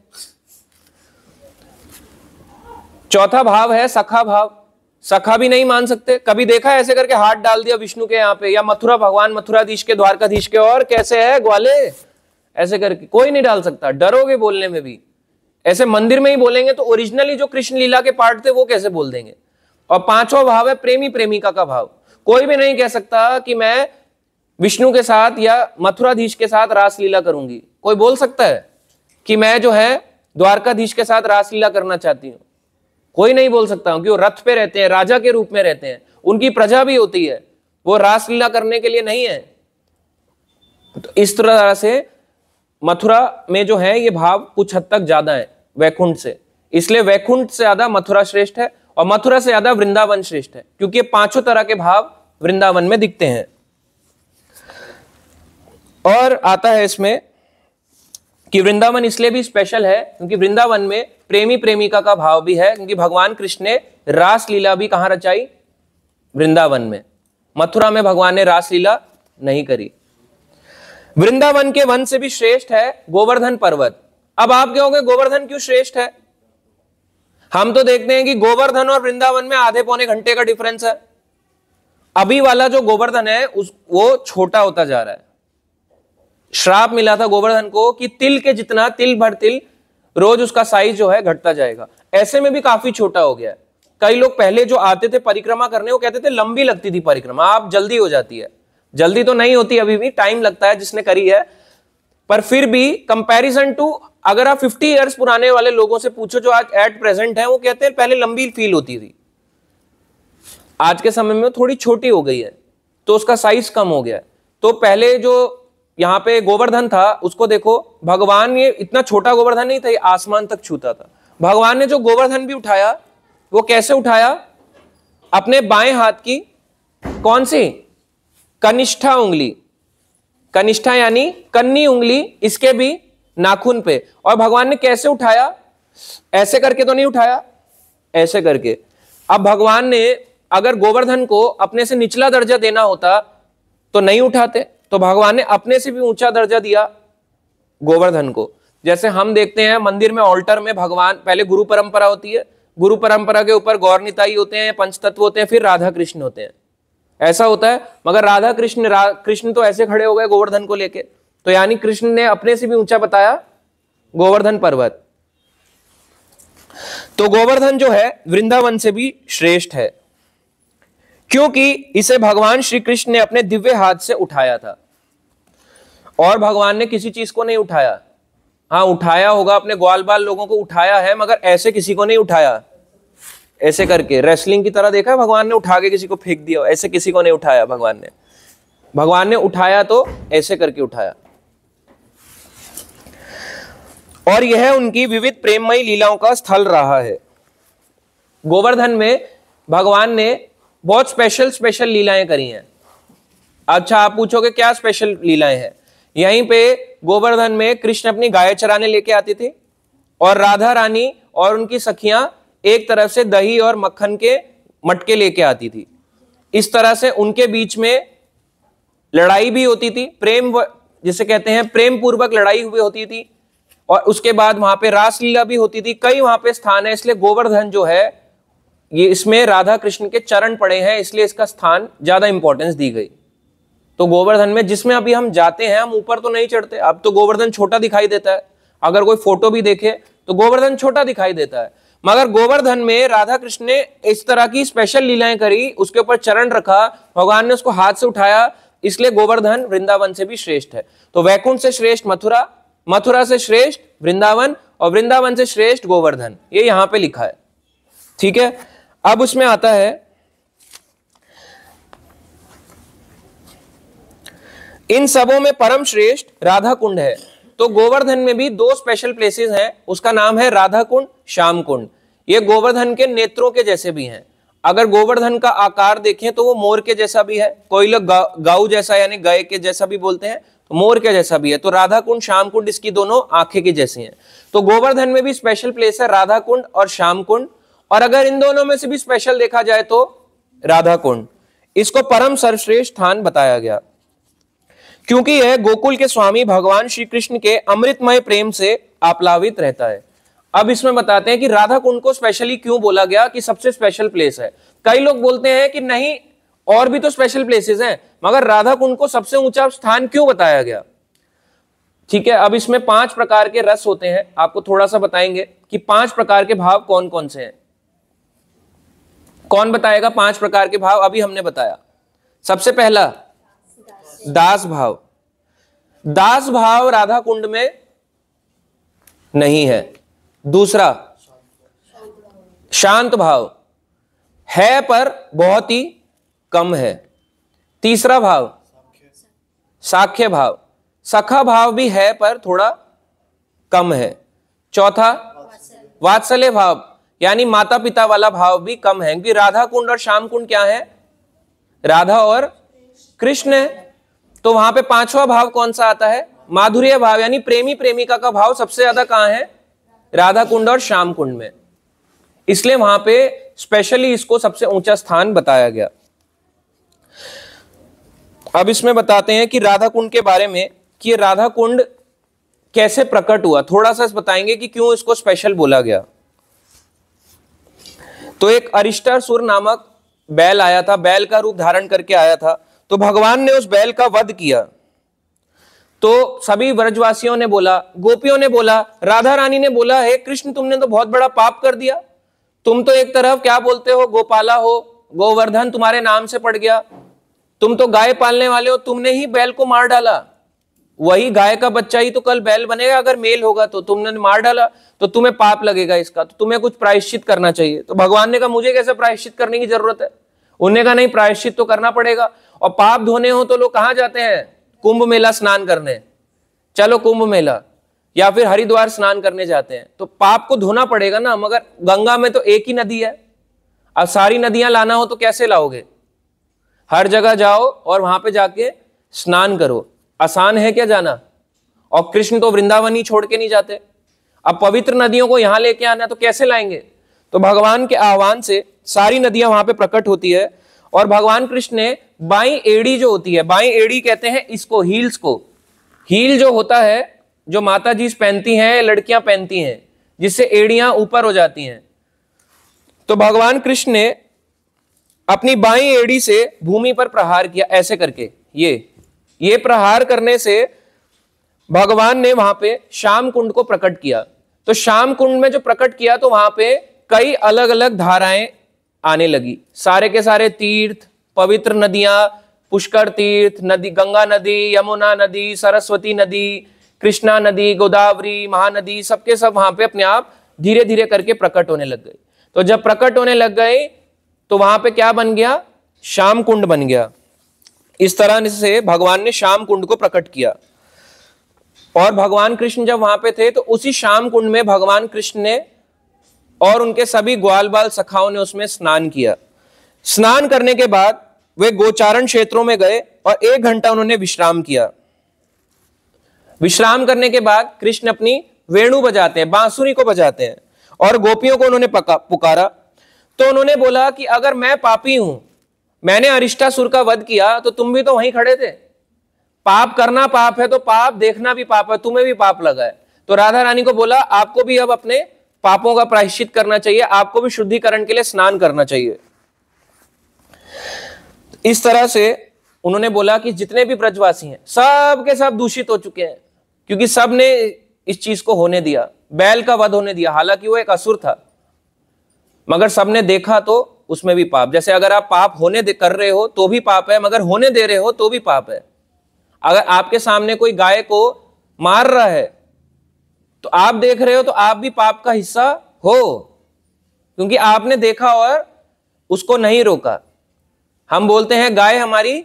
चौथा भाव है सखा भाव। सखा भी नहीं मान सकते। कभी देखा ऐसे करके हाथ डाल दिया विष्णु के यहाँ पे, या मथुरा भगवान मथुराधीश के, द्वारकाधीश के, और कैसे है ग्वाले, ऐसे करके कोई नहीं डाल सकता। डरोगे बोलने में भी। ऐसे मंदिर में ही बोलेंगे तो ओरिजिनली जो कृष्ण लीला के पार्ट थे वो कैसे बोल देंगे। और पांचवा भाव है प्रेमी प्रेमिका का भाव। कोई भी नहीं कह सकता कि मैं विष्णु के साथ या मथुराधीश के साथ रासलीला करूंगी। कोई बोल सकता है कि मैं जो है द्वारकाधीश के साथ रासलीला करना चाहती हूं? कोई नहीं बोल सकता हूं, कि वो रथ पे रहते हैं, राजा के रूप में रहते हैं, उनकी प्रजा भी होती है, वो रासलीला करने के लिए नहीं है। तो इस तरह से मथुरा में जो है ये भाव कुछ हद तक ज्यादा है वैकुंठ से। इसलिए वैकुंठ से ज्यादा मथुरा श्रेष्ठ है, और मथुरा से ज्यादा वृंदावन श्रेष्ठ है, क्योंकि ये पांचों तरह के भाव वृंदावन में दिखते हैं। और आता है इसमें कि वृंदावन इसलिए भी स्पेशल है क्योंकि वृंदावन में प्रेमी प्रेमिका का भाव भी है, क्योंकि भगवान कृष्ण ने रासलीला भी कहां रचाई? वृंदावन में। मथुरा में भगवान ने रासलीला नहीं करी। वृंदावन के वन से भी श्रेष्ठ है गोवर्धन पर्वत। अब आप कहोगे गोवर्धन क्यों श्रेष्ठ है? हम तो देखते हैं कि गोवर्धन और वृंदावन में आधे पौने घंटे का डिफरेंस है। अभी वाला जो गोवर्धन है वो छोटा होता जा रहा है। श्राप मिला था गोवर्धन को कि तिल के जितना, तिल भर तिल रोज उसका साइज जो है घटता जाएगा। ऐसे में भी काफी छोटा हो गया है। कई लोग पहले जो आते थे परिक्रमा करने, वो कहते थे लंबी लगती थी परिक्रमा, आप जल्दी हो जाती है। जल्दी तो नहीं होती, अभी भी टाइम लगता है जिसने करी है, पर फिर भी कंपैरिजन टू अगर आप 50 इयर्स पुराने वाले लोगों से पूछो जो आज एट प्रेजेंट है, वो कहते हैं पहले लंबी फील होती थी, आज के समय में थोड़ी छोटी हो गई है, तो उसका साइज कम हो गया है। तो पहले जो यहाँ पे गोवर्धन था उसको देखो, भगवान ये इतना छोटा गोवर्धन नहीं था, ये आसमान तक छूता था। भगवान ने जो गोवर्धन भी उठाया वो कैसे उठाया? अपने बाएं हाथ की कौन सी कनिष्ठा उंगली, कनिष्ठा यानी कन्नी उंगली, इसके भी नाखून पे। और भगवान ने कैसे उठाया? ऐसे करके तो नहीं उठाया, ऐसे करके। अब भगवान ने अगर गोवर्धन को अपने से निचला दर्जा देना होता तो नहीं उठाते, तो भगवान ने अपने से भी ऊंचा दर्जा दिया गोवर्धन को। जैसे हम देखते हैं मंदिर में ऑल्टर में भगवान, पहले गुरु परंपरा होती है, गुरु परंपरा के ऊपर गौर निताई होते हैं, पंचतत्व होते हैं, फिर राधा कृष्ण होते हैं, ऐसा होता है। मगर राधा कृष्ण तो ऐसे खड़े हो गए गोवर्धन को लेके, तो यानी कृष्ण ने अपने से भी ऊंचा बताया गोवर्धन पर्वत। तो गोवर्धन जो है वृंदावन से भी श्रेष्ठ है, क्योंकि इसे भगवान श्री कृष्ण ने अपने दिव्य हाथ से उठाया था। और भगवान ने किसी चीज को नहीं उठाया, हाँ उठाया होगा अपने ग्वाल बाल लोगों को उठाया है, मगर ऐसे किसी को नहीं उठाया, ऐसे करके रेसलिंग की तरह देखा भगवान ने उठा के किसी को फेंक दिया, ऐसे किसी को नहीं उठाया भगवान ने। भगवान ने उठाया तो ऐसे करके उठाया। और यह उनकी विविध प्रेममयी लीलाओं का स्थल रहा है। गोवर्धन में भगवान ने बहुत स्पेशल लीलाएं करी हैं। अच्छा, आप पूछोगे क्या स्पेशल लीलाएं हैं? यहीं पे गोवर्धन में कृष्ण अपनी गाय चराने लेके आते थे, और राधा रानी और उनकी सखियां एक तरफ से दही और मक्खन के मटके लेके आती थी। इस तरह से उनके बीच में लड़ाई भी होती थी, प्रेम जिसे कहते हैं प्रेम पूर्वक लड़ाई हुई होती थी, और उसके बाद वहां पे रासलीला भी होती थी। कई वहां पे स्थान है, इसलिए गोवर्धन जो है ये, इसमें राधा कृष्ण के चरण पड़े हैं, इसलिए इसका स्थान ज्यादा इंपॉर्टेंस दी गई। तो गोवर्धन में जिसमें अभी हम जाते हैं, हम ऊपर तो नहीं चढ़ते, अब तो गोवर्धन छोटा दिखाई देता है, अगर कोई फोटो भी देखे तो गोवर्धन छोटा दिखाई देता है। मगर गोवर्धन में राधा कृष्ण ने इस तरह की स्पेशल लीलाएं करी, उसके ऊपर चरण रखा, भगवान ने उसको हाथ से उठाया, इसलिए गोवर्धन वृंदावन से भी श्रेष्ठ है। तो वैकुंठ से श्रेष्ठ मथुरा, मथुरा से श्रेष्ठ वृंदावन, और वृंदावन से श्रेष्ठ गोवर्धन, ये यहां पे लिखा है। ठीक है, अब उसमें आता है इन सबों में परम श्रेष्ठ राधा कुंड है। तो गोवर्धन में भी दो स्पेशल प्लेसेस हैं, उसका नाम है राधा कुंड, श्याम कुंड। ये गोवर्धन के नेत्रों के जैसे भी हैं। अगर गोवर्धन का आकार देखें तो वो मोर के जैसा भी है, कोई लोग गाऊ जैसा यानी गाय के जैसा भी बोलते हैं, तो मोर के जैसा भी है। तो राधा कुंड, श्याम कुंड, इसकी दोनों आंखें की जैसी हैं। तो गोवर्धन में भी स्पेशल प्लेस है राधा कुंड और श्याम कुंड, और अगर इन दोनों में से भी स्पेशल देखा जाए तो राधा कुंड। इसको परम सर्वश्रेष्ठ स्थान बताया गया, क्योंकि यह गोकुल के स्वामी भगवान श्री कृष्ण के अमृतमय प्रेम से आप्लावित रहता है। अब इसमें बताते हैं कि राधा कुंड को स्पेशली क्यों बोला गया कि सबसे स्पेशल प्लेस है। कई लोग बोलते हैं कि नहीं, और भी तो स्पेशल प्लेसेस हैं, मगर राधा कुंड को सबसे ऊंचा स्थान क्यों बताया गया? ठीक है, अब इसमें 5 प्रकार के रस होते हैं, आपको थोड़ा सा बताएंगे कि 5 प्रकार के भाव कौन कौन से हैं। कौन बताएगा 5 प्रकार के भाव? अभी हमने बताया। सबसे पहला दास भाव। दास भाव राधा कुंड में नहीं है। दूसरा शांत भाव है पर बहुत ही कम है। तीसरा भाव साख्य भाव, सखा भाव भी है पर थोड़ा कम है। चौथा वात्सल्य भाव, यानी माता पिता वाला भाव भी कम है, क्योंकि राधा कुंड और श्याम कुंड क्या है? राधा और कृष्ण है। तो वहां पे 5वां भाव कौन सा आता है? माधुर्य भाव, यानी प्रेमी प्रेमिका का भाव सबसे ज्यादा कहां है? राधा कुंड और श्याम कुंड में। इसलिए वहां पे स्पेशली इसको सबसे ऊंचा स्थान बताया गया। अब इसमें बताते हैं कि राधा कुंड के बारे में, कि राधा कुंड कैसे प्रकट हुआ, थोड़ा सा बताएंगे कि क्यों इसको स्पेशल बोला गया। तो एक अरिष्टासुर नामक बैल आया था, बैल का रूप धारण करके आया था। तो भगवान ने उस बैल का वध किया। तो सभी ब्रजवासियों ने बोला, गोपियों ने बोला, राधा रानी ने बोला, हे कृष्ण तुमने तो बहुत बड़ा पाप कर दिया। तुम तो एक तरफ क्या बोलते हो, गोपाला हो, गोवर्धन तुम्हारे नाम से पड़ गया, तुम तो गाय पालने वाले हो, तुमने ही बैल को मार डाला, वही गाय का बच्चा ही तो कल बैल बनेगा अगर मेल होगा, तो तुमने मार डाला, तो तुम्हें पाप लगेगा इसका, तो तुम्हें कुछ प्रायश्चित करना चाहिए। तो भगवान ने कहा मुझे कैसे प्रायश्चित करने की जरूरत है। उन्होंने कहा नहीं, प्रायश्चित तो करना पड़ेगा, और पाप धोने हो तो लोग कहां जाते हैं, कुंभ मेला स्नान करने, चलो कुंभ मेला, या फिर हरिद्वार स्नान करने जाते हैं, तो पाप को धोना पड़ेगा ना। मगर गंगा में तो एक ही नदी है, अब सारी नदियां लाना हो तो कैसे लाओगे, हर जगह जाओ और वहां पे जाके स्नान करो, आसान है क्या जाना। और कृष्ण तो वृंदावन ही छोड़ के नहीं जाते, अब पवित्र नदियों को यहां लेके आना तो कैसे लाएंगे। तो भगवान के आह्वान से सारी नदियां वहां पे प्रकट होती है, और भगवान कृष्ण ने बाई एड़ी जो होती है, बाई एड़ी कहते हैं इसको, हील्स को, हील जो होता है जो माता जी पहनती हैं, लड़कियां पहनती हैं, जिससे एड़ियां ऊपर हो जाती हैं, तो भगवान कृष्ण ने अपनी बाईं एड़ी से भूमि पर प्रहार किया ऐसे करके, ये प्रहार करने से भगवान ने वहां पे श्याम कुंड को प्रकट किया। तो श्याम कुंड में जो प्रकट किया तो वहां पे कई अलग अलग धाराएं आने लगी, सारे के सारे तीर्थ, पवित्र नदियां, पुष्कर तीर्थ नदी, गंगा नदी, यमुना नदी, सरस्वती नदी, कृष्णा नदी, गोदावरी, महानदी, सबके सब वहां पे अपने आप धीरे धीरे करके प्रकट होने लग गए। तो जब प्रकट होने लग गए तो वहां पे क्या बन गया, श्याम कुंड बन गया। इस तरह से भगवान ने श्याम कुंड को प्रकट किया। और भगवान कृष्ण जब वहां पे थे तो उसी श्याम कुंड में भगवान कृष्ण ने और उनके सभी ग्वाल बाल सखाओं ने उसमें स्नान किया। स्नान करने के बाद वे गोचारण क्षेत्रों में गए और 1 घंटा उन्होंने विश्राम किया। विश्राम करने के बाद कृष्ण अपनी वेणु बजाते हैं, बांसुरी को बजाते हैं, और गोपियों को उन्होंने पुकारा। तो उन्होंने बोला कि अगर मैं पापी हूं, मैंने अरिष्टासुर का वध किया, तो तुम भी तो वहीं खड़े थे, पाप करना पाप है तो पाप देखना भी पाप है, तुम्हें भी पाप लगा है। तो राधा रानी को बोला आपको भी अब अपने पापों का प्रायश्चित करना चाहिए, आपको भी शुद्धिकरण के लिए स्नान करना चाहिए। इस तरह से उन्होंने बोला कि जितने भी ब्रजवासी हैं सब के सब दूषित हो चुके हैं, क्योंकि सब ने इस चीज को होने दिया, बैल का वध होने दिया, हालांकि वो एक असुर था, मगर सबने देखा तो उसमें भी पाप। जैसे अगर आप पाप होने कर रहे हो तो भी पाप है, मगर होने दे रहे हो तो भी पाप है। अगर आपके सामने कोई गाय को मार रहा है तो आप देख रहे हो तो आप भी पाप का हिस्सा हो, क्योंकि आपने देखा और उसको नहीं रोका। हम बोलते हैं गाय हमारी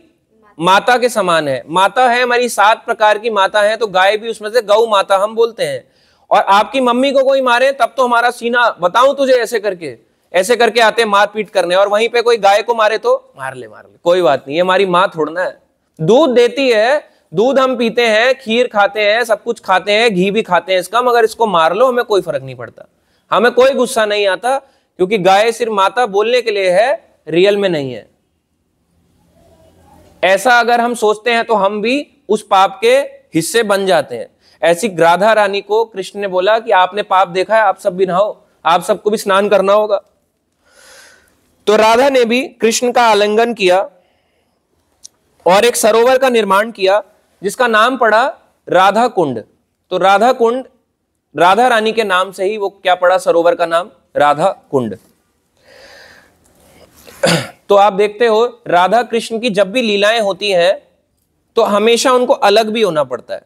माता के समान है, माता है हमारी 7 प्रकार की माता है, तो गाय भी उसमें से गौ माता हम बोलते हैं। और आपकी मम्मी को कोई मारे तब तो हमारा सीना, बताऊं तुझे, ऐसे करके आते हैं मारपीट करने, और वहीं पे कोई गाय को मारे तो मार ले कोई बात नहीं, ये हमारी माँ थोड़ना है, दूध देती है, दूध हम पीते हैं, खीर खाते हैं, सब कुछ खाते हैं, घी भी खाते हैं इसका, मगर इसको मार लो हमें कोई फर्क नहीं पड़ता, हमें कोई गुस्सा नहीं आता, क्योंकि गाय सिर्फ माता बोलने के लिए है, रियल में नहीं है। ऐसा अगर हम सोचते हैं तो हम भी उस पाप के हिस्से बन जाते हैं। ऐसी राधा रानी को कृष्ण ने बोला कि आपने पाप देखा है, आप सब भी नहाओ, आप सबको भी स्नान करना होगा। तो राधा ने भी कृष्ण का आलिंगन किया और एक सरोवर का निर्माण किया जिसका नाम पड़ा राधा कुंड। तो राधा कुंड राधा रानी के नाम से ही वो क्या पड़ा, सरोवर का नाम राधा कुंड। तो आप देखते हो राधा कृष्ण की जब भी लीलाएं होती हैं तो हमेशा उनको अलग भी होना पड़ता है।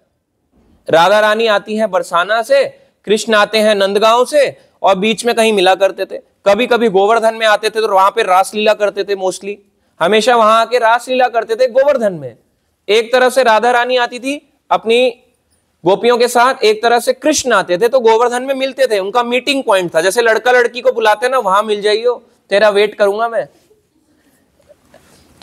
राधा रानी आती है बरसाना से, कृष्ण आते हैं नंदगांव से, और बीच में कहीं मिला करते थे। कभी कभी गोवर्धन में आते थे तो वहां पे रासलीला करते थे, मोस्टली हमेशा वहां आके रासलीला करते थे गोवर्धन में। एक तरफ से राधा रानी आती थी अपनी गोपियों के साथ, एक तरफ से कृष्ण आते थे, तो गोवर्धन में मिलते थे, उनका मीटिंग पॉइंट था। जैसे लड़का लड़की को बुलाते ना, वहां मिल जाइयो, तेरा वेट करूंगा मैं,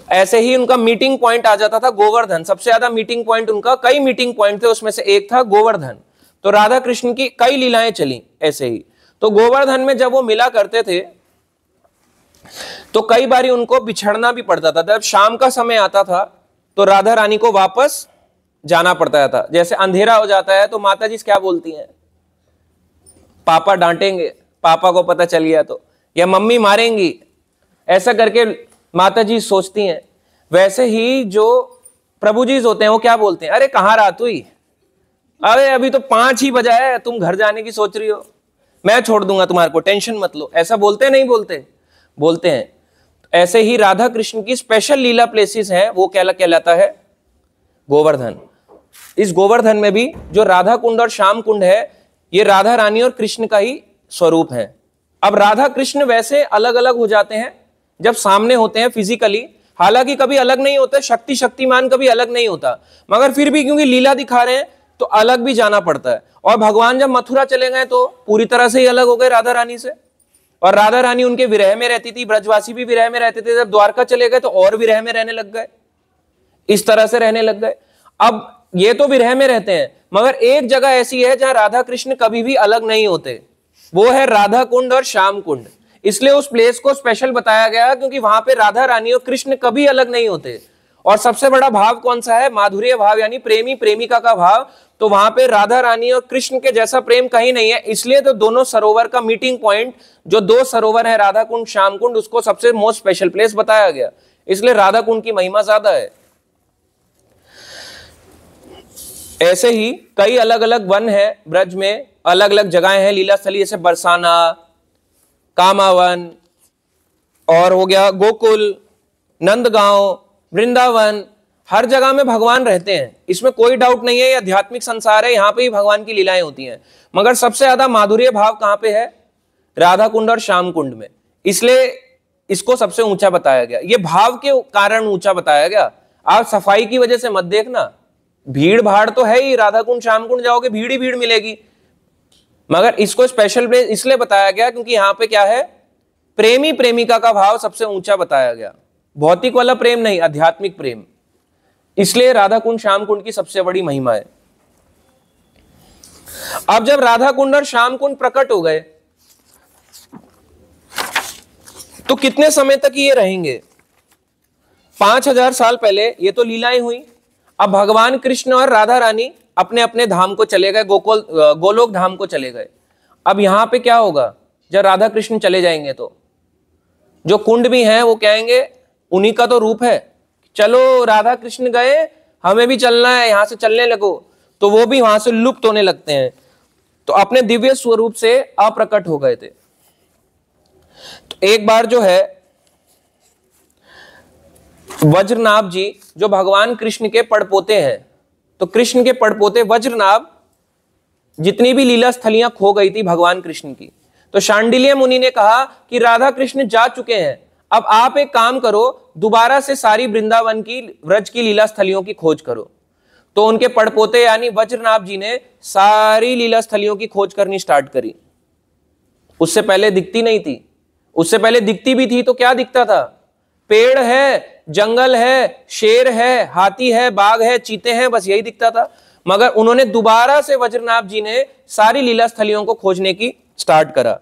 ऐसे ही उनका मीटिंग पॉइंट आ जाता था गोवर्धन। सबसे ज्यादा मीटिंग पॉइंट उनका, कई मीटिंग पॉइंट थे, उसमें से एक था गोवर्धन। तो राधा कृष्ण की कई लीलाएं चली ऐसे ही। तो गोवर्धन में जब वो मिला करते थे तो कई बारी उनको बिछड़ना भी पड़ता था। जब शाम का समय आता था तो राधा रानी को वापस जाना पड़ता था। जैसे अंधेरा हो जाता है तो माता जी क्या बोलती हैं, पापा डांटेंगे, पापा को पता चल गया तो, या मम्मी मारेंगी, ऐसा करके माता जी सोचती हैं। वैसे ही जो प्रभु जी होते हैं वो क्या बोलते हैं, अरे कहाँ रात हुई, अरे अभी तो 5 ही बजा है, तुम घर जाने की सोच रही हो, मैं छोड़ दूंगा तुम्हारे को, टेंशन मत लो। ऐसा बोलते नहीं बोलते? बोलते हैं। ऐसे ही राधा कृष्ण की स्पेशल लीला प्लेसेस हैं, वो क्या कहलाता है? गोवर्धन। इस गोवर्धन में भी जो राधा कुंड और श्याम कुंड है, ये राधा रानी और कृष्ण का ही स्वरूप है। अब राधा कृष्ण वैसे अलग अलग हो जाते हैं जब सामने होते हैं फिजिकली, हालांकि कभी अलग नहीं होते, शक्ति शक्तिमान कभी अलग नहीं होता, मगर फिर भी क्योंकि लीला दिखा रहे हैं तो अलग भी जाना पड़ता है। और भगवान जब मथुरा चले गए तो पूरी तरह से ही अलग हो गए राधा रानी से, और राधा रानी उनके विरह में रहती थी, ब्रजवासी भी विरह में रहते थे। जब द्वारका चले गए तो और विरह में रहने लग गए, इस तरह से रहने लग गए। अब ये तो विरह में रहते हैं, मगर एक जगह ऐसी है जहां राधा कृष्ण कभी भी अलग नहीं होते, वो है राधा कुंड और श्याम कुंड। इसलिए उस प्लेस को स्पेशल बताया गया क्योंकि वहां पे राधा रानी और कृष्ण कभी अलग नहीं होते। और सबसे बड़ा भाव कौन सा है? माधुर्य भाव, यानी प्रेमी प्रेमिका का भाव। तो वहां पे राधा रानी और कृष्ण के जैसा प्रेम कहीं नहीं है। इसलिए तो दोनों सरोवर का मीटिंग पॉइंट, जो 2 सरोवर है राधा कुंड श्याम कुंड, उसको सबसे मोस्ट स्पेशल प्लेस बताया गया। इसलिए राधा कुंड की महिमा ज्यादा है। ऐसे ही कई अलग अलग वन है ब्रज में, अलग अलग जगहें हैं लीला स्थली, जैसे बरसाना, कामावन, और हो गया गोकुल, नंदगांव, वृंदावन। हर जगह में भगवान रहते हैं, इसमें कोई डाउट नहीं है। ये आध्यात्मिक संसार है, यहां पे ही भगवान की लीलाएं होती हैं। मगर सबसे ज्यादा माधुर्य भाव कहां पे है? राधा कुंड और श्याम कुंड में। इसलिए इसको सबसे ऊंचा बताया गया, ये भाव के कारण ऊंचा बताया गया। आप सफाई की वजह से मत देखना, भीड़ भाड़ तो है ही, राधा कुंड श्याम कुंड जाओगे भीड़ ही भीड़ मिलेगी, मगर इसको स्पेशल प्लेस इसलिए बताया गया क्योंकि यहां पे क्या है? प्रेमी प्रेमिका का भाव सबसे ऊंचा बताया गया। भौतिक वाला प्रेम नहीं, आध्यात्मिक प्रेम। इसलिए राधा कुंड श्याम कुंड की सबसे बड़ी महिमा है। अब जब राधा कुंड और श्याम कुंड प्रकट हो गए तो कितने समय तक ये रहेंगे? 5000 साल पहले ये तो लीलाएं हुई। अब भगवान कृष्ण और राधा रानी अपने अपने धाम को चले गए, गोलोक धाम को चले गए। अब यहां पे क्या होगा? जब राधा कृष्ण चले जाएंगे तो जो कुंड भी हैं वो कहेंगे उन्हीं का तो रूप है, चलो राधा कृष्ण गए, हमें भी चलना है, यहां से चलने लगो। तो वो भी वहां से लुप्त होने लगते हैं, तो अपने दिव्य स्वरूप से अप्रकट हो गए थे। तो एक बार जो है वज्रनाभ जी, जो भगवान कृष्ण के पड़पोते हैं, तो कृष्ण के पड़पोते वज्रनाभ, जितनी भी लीला स्थलियां खो गई थी भगवान कृष्ण की, तो शांडिल्य मुनि ने कहा कि राधा कृष्ण जा चुके हैं, अब आप एक काम करो, दोबारा से सारी वृंदावन की, व्रज की लीला स्थलियों की खोज करो। तो उनके पड़पोते यानी वज्रनाभ जी ने सारी लीला स्थलियों की खोज करनी स्टार्ट करी। उससे पहले दिखती नहीं थी, उससे पहले दिखती भी थी तो क्या दिखता था? पेड़ है, जंगल है, शेर है, हाथी है, बाघ है, चीते हैं, बस यही दिखता था। मगर उन्होंने दोबारा से, वज्रनाभ जी ने सारी लीला स्थलियों को खोजने की स्टार्ट करा।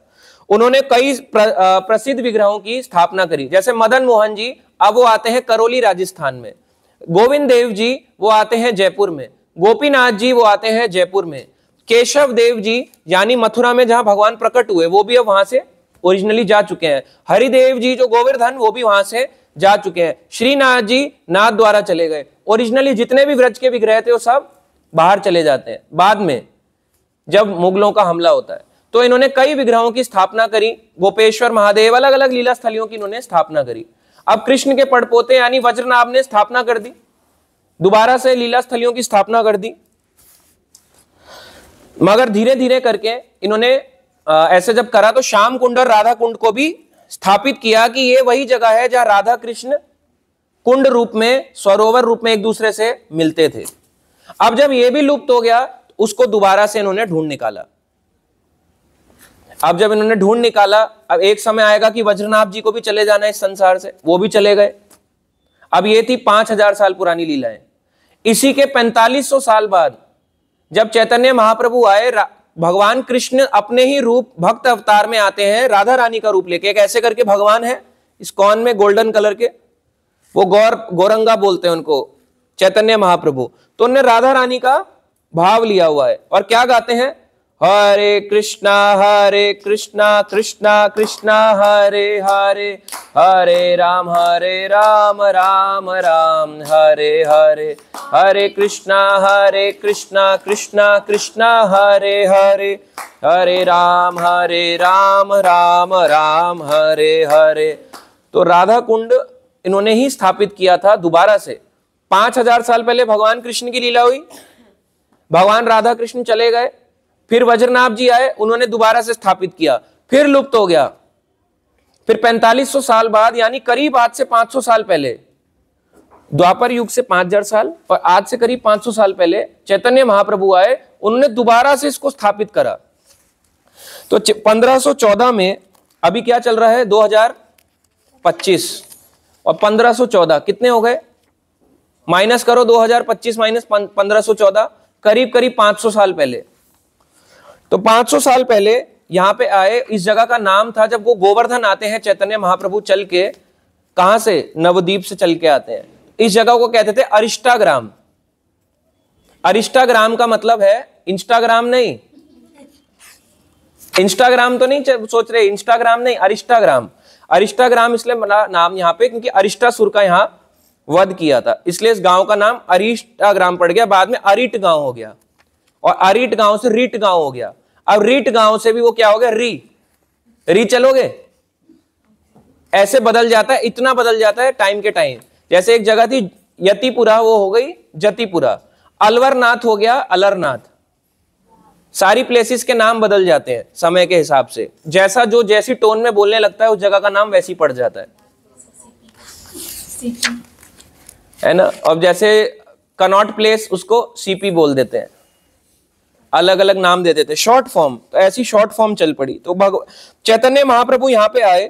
उन्होंने कई प्रसिद्ध विग्रहों की स्थापना करी, जैसे मदन मोहन जी, अब वो आते हैं करौली राजस्थान में, गोविंद देव जी वो आते हैं जयपुर में, गोपीनाथ जी वो आते हैं जयपुर में, केशव देव जी यानी मथुरा में जहां भगवान प्रकट हुए वो भी अब वहां से ओरिजिनली जा चुके हैं, हरिदेव जी जो गोवर्धन वो भी वहां से जा चुके हैं, श्रीनाथ जी नाथ द्वारा चले गए। ओरिजिनली जितने भी व्रज के विग्रह थे वो सब बाहर चले जाते हैं बाद में, जब मुगलों का हमला होता है। तो इन्होंने कई विग्रहों की स्थापना करी, गोपेश्वर महादेव, अलग अलग लीला स्थलियों की इन्होंने स्थापना करी। अब कृष्ण के पड़पोते यानी वज्रनाभ ने स्थापना कर दी, दोबारा से लीला स्थलियों की स्थापना कर दी। मगर धीरे धीरे करके इन्होंने ऐसे जब करा तो श्याम कुंड और राधा कुंड को भी स्थापित किया कि ये वही जगह है जहां राधा कृष्ण कुंड रूप में, सरोवर रूप में एक दूसरे से मिलते थे। अब जब ये भी लुप्त हो गया तो उसको दोबारा से इन्होंने ढूंढ निकाला। अब जब इन्होंने ढूंढ निकाला, अब एक समय आएगा कि वज्रनाभ जी को भी चले जाना है इस संसार से, वो भी चले गए। अब ये थी 5000 साल पुरानी लीलाएं। इसी के 4500 साल बाद जब चैतन्य महाप्रभु आए, भगवान कृष्ण अपने ही रूप भक्त अवतार में आते हैं, राधा रानी का रूप लेके। एक ऐसे करके भगवान है इस्कॉन में गोल्डन कलर के, वो गौरंगा बोलते हैं उनको, चैतन्य महाप्रभु। तो उन्होंने राधा रानी का भाव लिया हुआ है और क्या गाते हैं? हरे कृष्णा कृष्णा कृष्णा हरे हरे, हरे राम राम राम हरे हरे, हरे कृष्णा कृष्णा कृष्णा हरे हरे, हरे राम राम राम हरे हरे। तो राधा कुंड इन्होंने ही स्थापित किया था दोबारा से। 5000 साल पहले भगवान कृष्ण की लीला हुई, भगवान राधा कृष्ण चले गए, फिर वज्रनाभ जी आए, उन्होंने दोबारा से स्थापित किया, फिर लुप्त हो गया। फिर 4500 साल बाद, यानी करीब आज से 500 साल पहले, द्वापर युग से 5000 साल और आज से करीब 500 साल पहले चैतन्य महाप्रभु आए, उन्होंने दोबारा से इसको स्थापित करा। तो 1514 में, अभी क्या चल रहा है 2025 और 1514 कितने हो गए, माइनस करो 2025 माइनस 1514, करीब करीब 500 साल पहले। तो 500 साल पहले यहां पे आए। इस जगह का नाम था, जब वो गोवर्धन आते हैं चैतन्य महाप्रभु चल के, कहां से, नवद्वीप से चल के आते हैं, इस जगह को कहते थे अरिष्टाग्राम। अरिष्टाग्राम का मतलब है इंस्टाग्राम नहीं, इंस्टाग्राम तो नहीं सोच रहे, इंस्टाग्राम नहीं, अरिष्टाग्राम। अरिष्टाग्राम इसलिए नाम यहां पे क्योंकि अरिष्टासुर का यहां वध किया था, इसलिए इस गांव का नाम अरिष्टाग्राम पड़ गया। बाद में अरिट गांव हो गया और अरिट गांव से रीट गांव हो गया। अब रीट गांव से भी वो क्या हो गया, री चलोगे, ऐसे बदल जाता है, इतना बदल जाता है टाइम के टाइम। जैसे एक जगह थी यतिपुरा, वो हो गई जतिपुरा, अलवरनाथ हो गया अलरनाथ। सारी प्लेसेस के नाम बदल जाते हैं समय के हिसाब से, जैसा जो जैसी टोन में बोलने लगता है उस जगह का नाम वैसी पड़ जाता है ना। अब जैसे कनॉट प्लेस, उसको सीपी बोल देते हैं, अलग अलग नाम दे देते, शॉर्ट फॉर्म। तो ऐसी शॉर्ट फॉर्म चल पड़ी। तो चैतन्य महाप्रभु यहां पे आए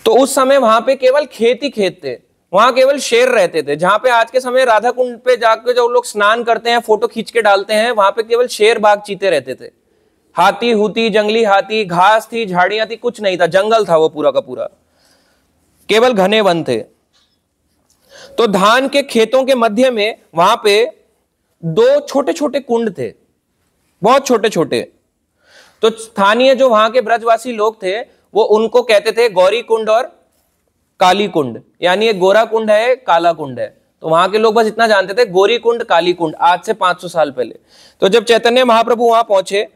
तो उस समय वहां पे केवल खेत ही खेत थे, वहां केवल शेर रहते थे। जहां पे आज के समय राधा कुंड पे जाकर जो लोग स्नान करते हैं, फोटो खींच के डालते हैं, वहां पे केवल शेर बाघ चीते रहते थे। हाथी हूती, जंगली हाथी, घास थी, झाड़ियां थी, कुछ नहीं था, जंगल था वो पूरा का पूरा, केवल घने वन थे। तो धान के खेतों के मध्य में वहां पे 2 छोटे छोटे कुंड थे, बहुत छोटे छोटे। तो स्थानीय जो वहां के ब्रजवासी लोग थे वो उनको कहते थे गौरी कुंड और काली कुंड, यानी एक गोरा कुंड है, काला कुंड है। तो वहां के लोग बस इतना जानते थे, गौरी कुंड काली कुंड, आज से 500 साल पहले। तो जब चैतन्य महाप्रभु वहां पहुंचे,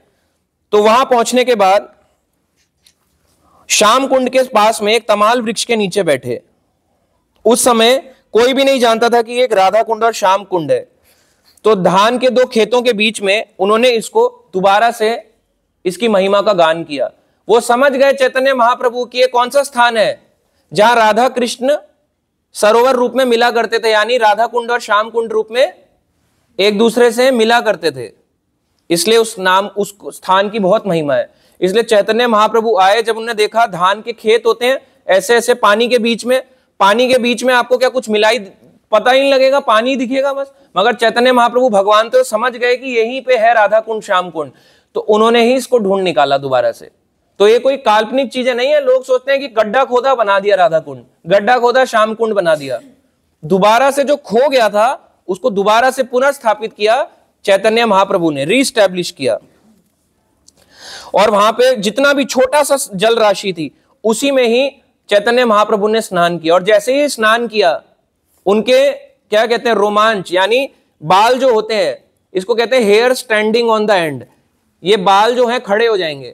तो वहां पहुंचने के बाद श्याम कुंड के पास में एक तमाल वृक्ष के नीचे बैठे। उस समय कोई भी नहीं जानता था कि एक राधा कुंड और श्याम कुंड है। तो धान के 2 खेतों के बीच में उन्होंने इसको दोबारा से इसकी महिमा का गान किया। वो समझ गए चैतन्य महाप्रभु की ये कौन सा स्थान है जहां राधा कृष्ण सरोवर रूप में मिला करते थे, यानी राधा कुंड और श्याम कुंड रूप में एक दूसरे से मिला करते थे। इसलिए उस स्थान की बहुत महिमा है। इसलिए चैतन्य महाप्रभु आए, जब उन्होंने देखा धान के खेत होते हैं ऐसे ऐसे पानी के बीच में, पानी के बीच में आपको क्या कुछ मिलाई पता ही नहीं लगेगा, पानी दिखेगा बस। मगर चैतन्य महाप्रभु भगवान तो समझ गए कि यहीं पे है राधा कुंड श्याम कुंड, तो उन्होंने ही इसको ढूंढ निकाला दोबारा से। तो ये कोई काल्पनिक चीजें नहीं है। लोग सोचते हैं कि गड्ढा खोदा बना दिया राधा कुंड, गड्ढा खोदा श्याम कुंड बना दिया। दोबारा से जो खो गया था उसको दोबारा से पुनः स्थापित किया चैतन्य महाप्रभु ने, रीस्टैब्लिश किया। और वहां पे जितना भी छोटा सा जल राशि थी उसी में ही चैतन्य महाप्रभु ने स्नान किया। और जैसे ही स्नान किया, उनके क्या कहते हैं, रोमांच, यानी बाल जो होते हैं, इसको कहते हैं hair standing on the end. ये बाल जो है खड़े हो जाएंगे।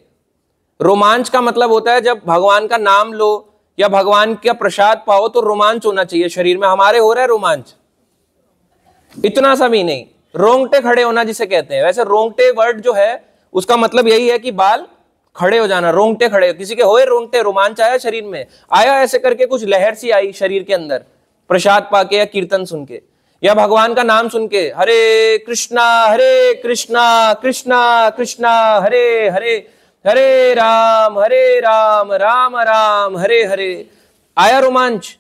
रोमांच का मतलब होता है जब भगवान का नाम लो या भगवान का प्रसाद पाओ तो रोमांच होना चाहिए शरीर में। हमारे हो रहा है रोमांच, इतना सा भी नहीं, रोंगटे खड़े होना जिसे कहते हैं। वैसे रोंगटे वर्ड जो है उसका मतलब यही है कि बाल खड़े हो जाना, रोंगटे खड़े। किसी के होए रोंगटे, रोमांच आया शरीर में, आया ऐसे करके, कुछ लहर सी आई शरीर के अंदर, प्रसाद पाके या कीर्तन सुन के या भगवान का नाम सुन के, हरे कृष्णा कृष्णा कृष्णा हरे हरे, हरे राम राम राम हरे हरे। आया रोमांच?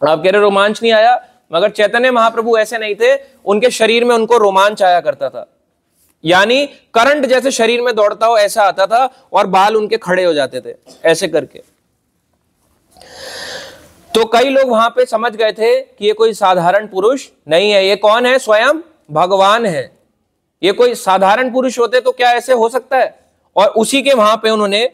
आप कह रहे रोमांच नहीं आया, मगर चैतन्य महाप्रभु ऐसे नहीं थे, उनके शरीर में उनको रोमांच आया करता था। यानी करंट जैसे शरीर में दौड़ता हो ऐसा आता था, और बाल उनके खड़े हो जाते थे ऐसे करके। तो कई लोग वहां पे समझ गए थे कि ये कोई साधारण पुरुष नहीं है, ये कौन है, स्वयं भगवान है। ये कोई साधारण पुरुष होते तो क्या ऐसे हो सकता है? और उसी के वहां पे उन्होंने,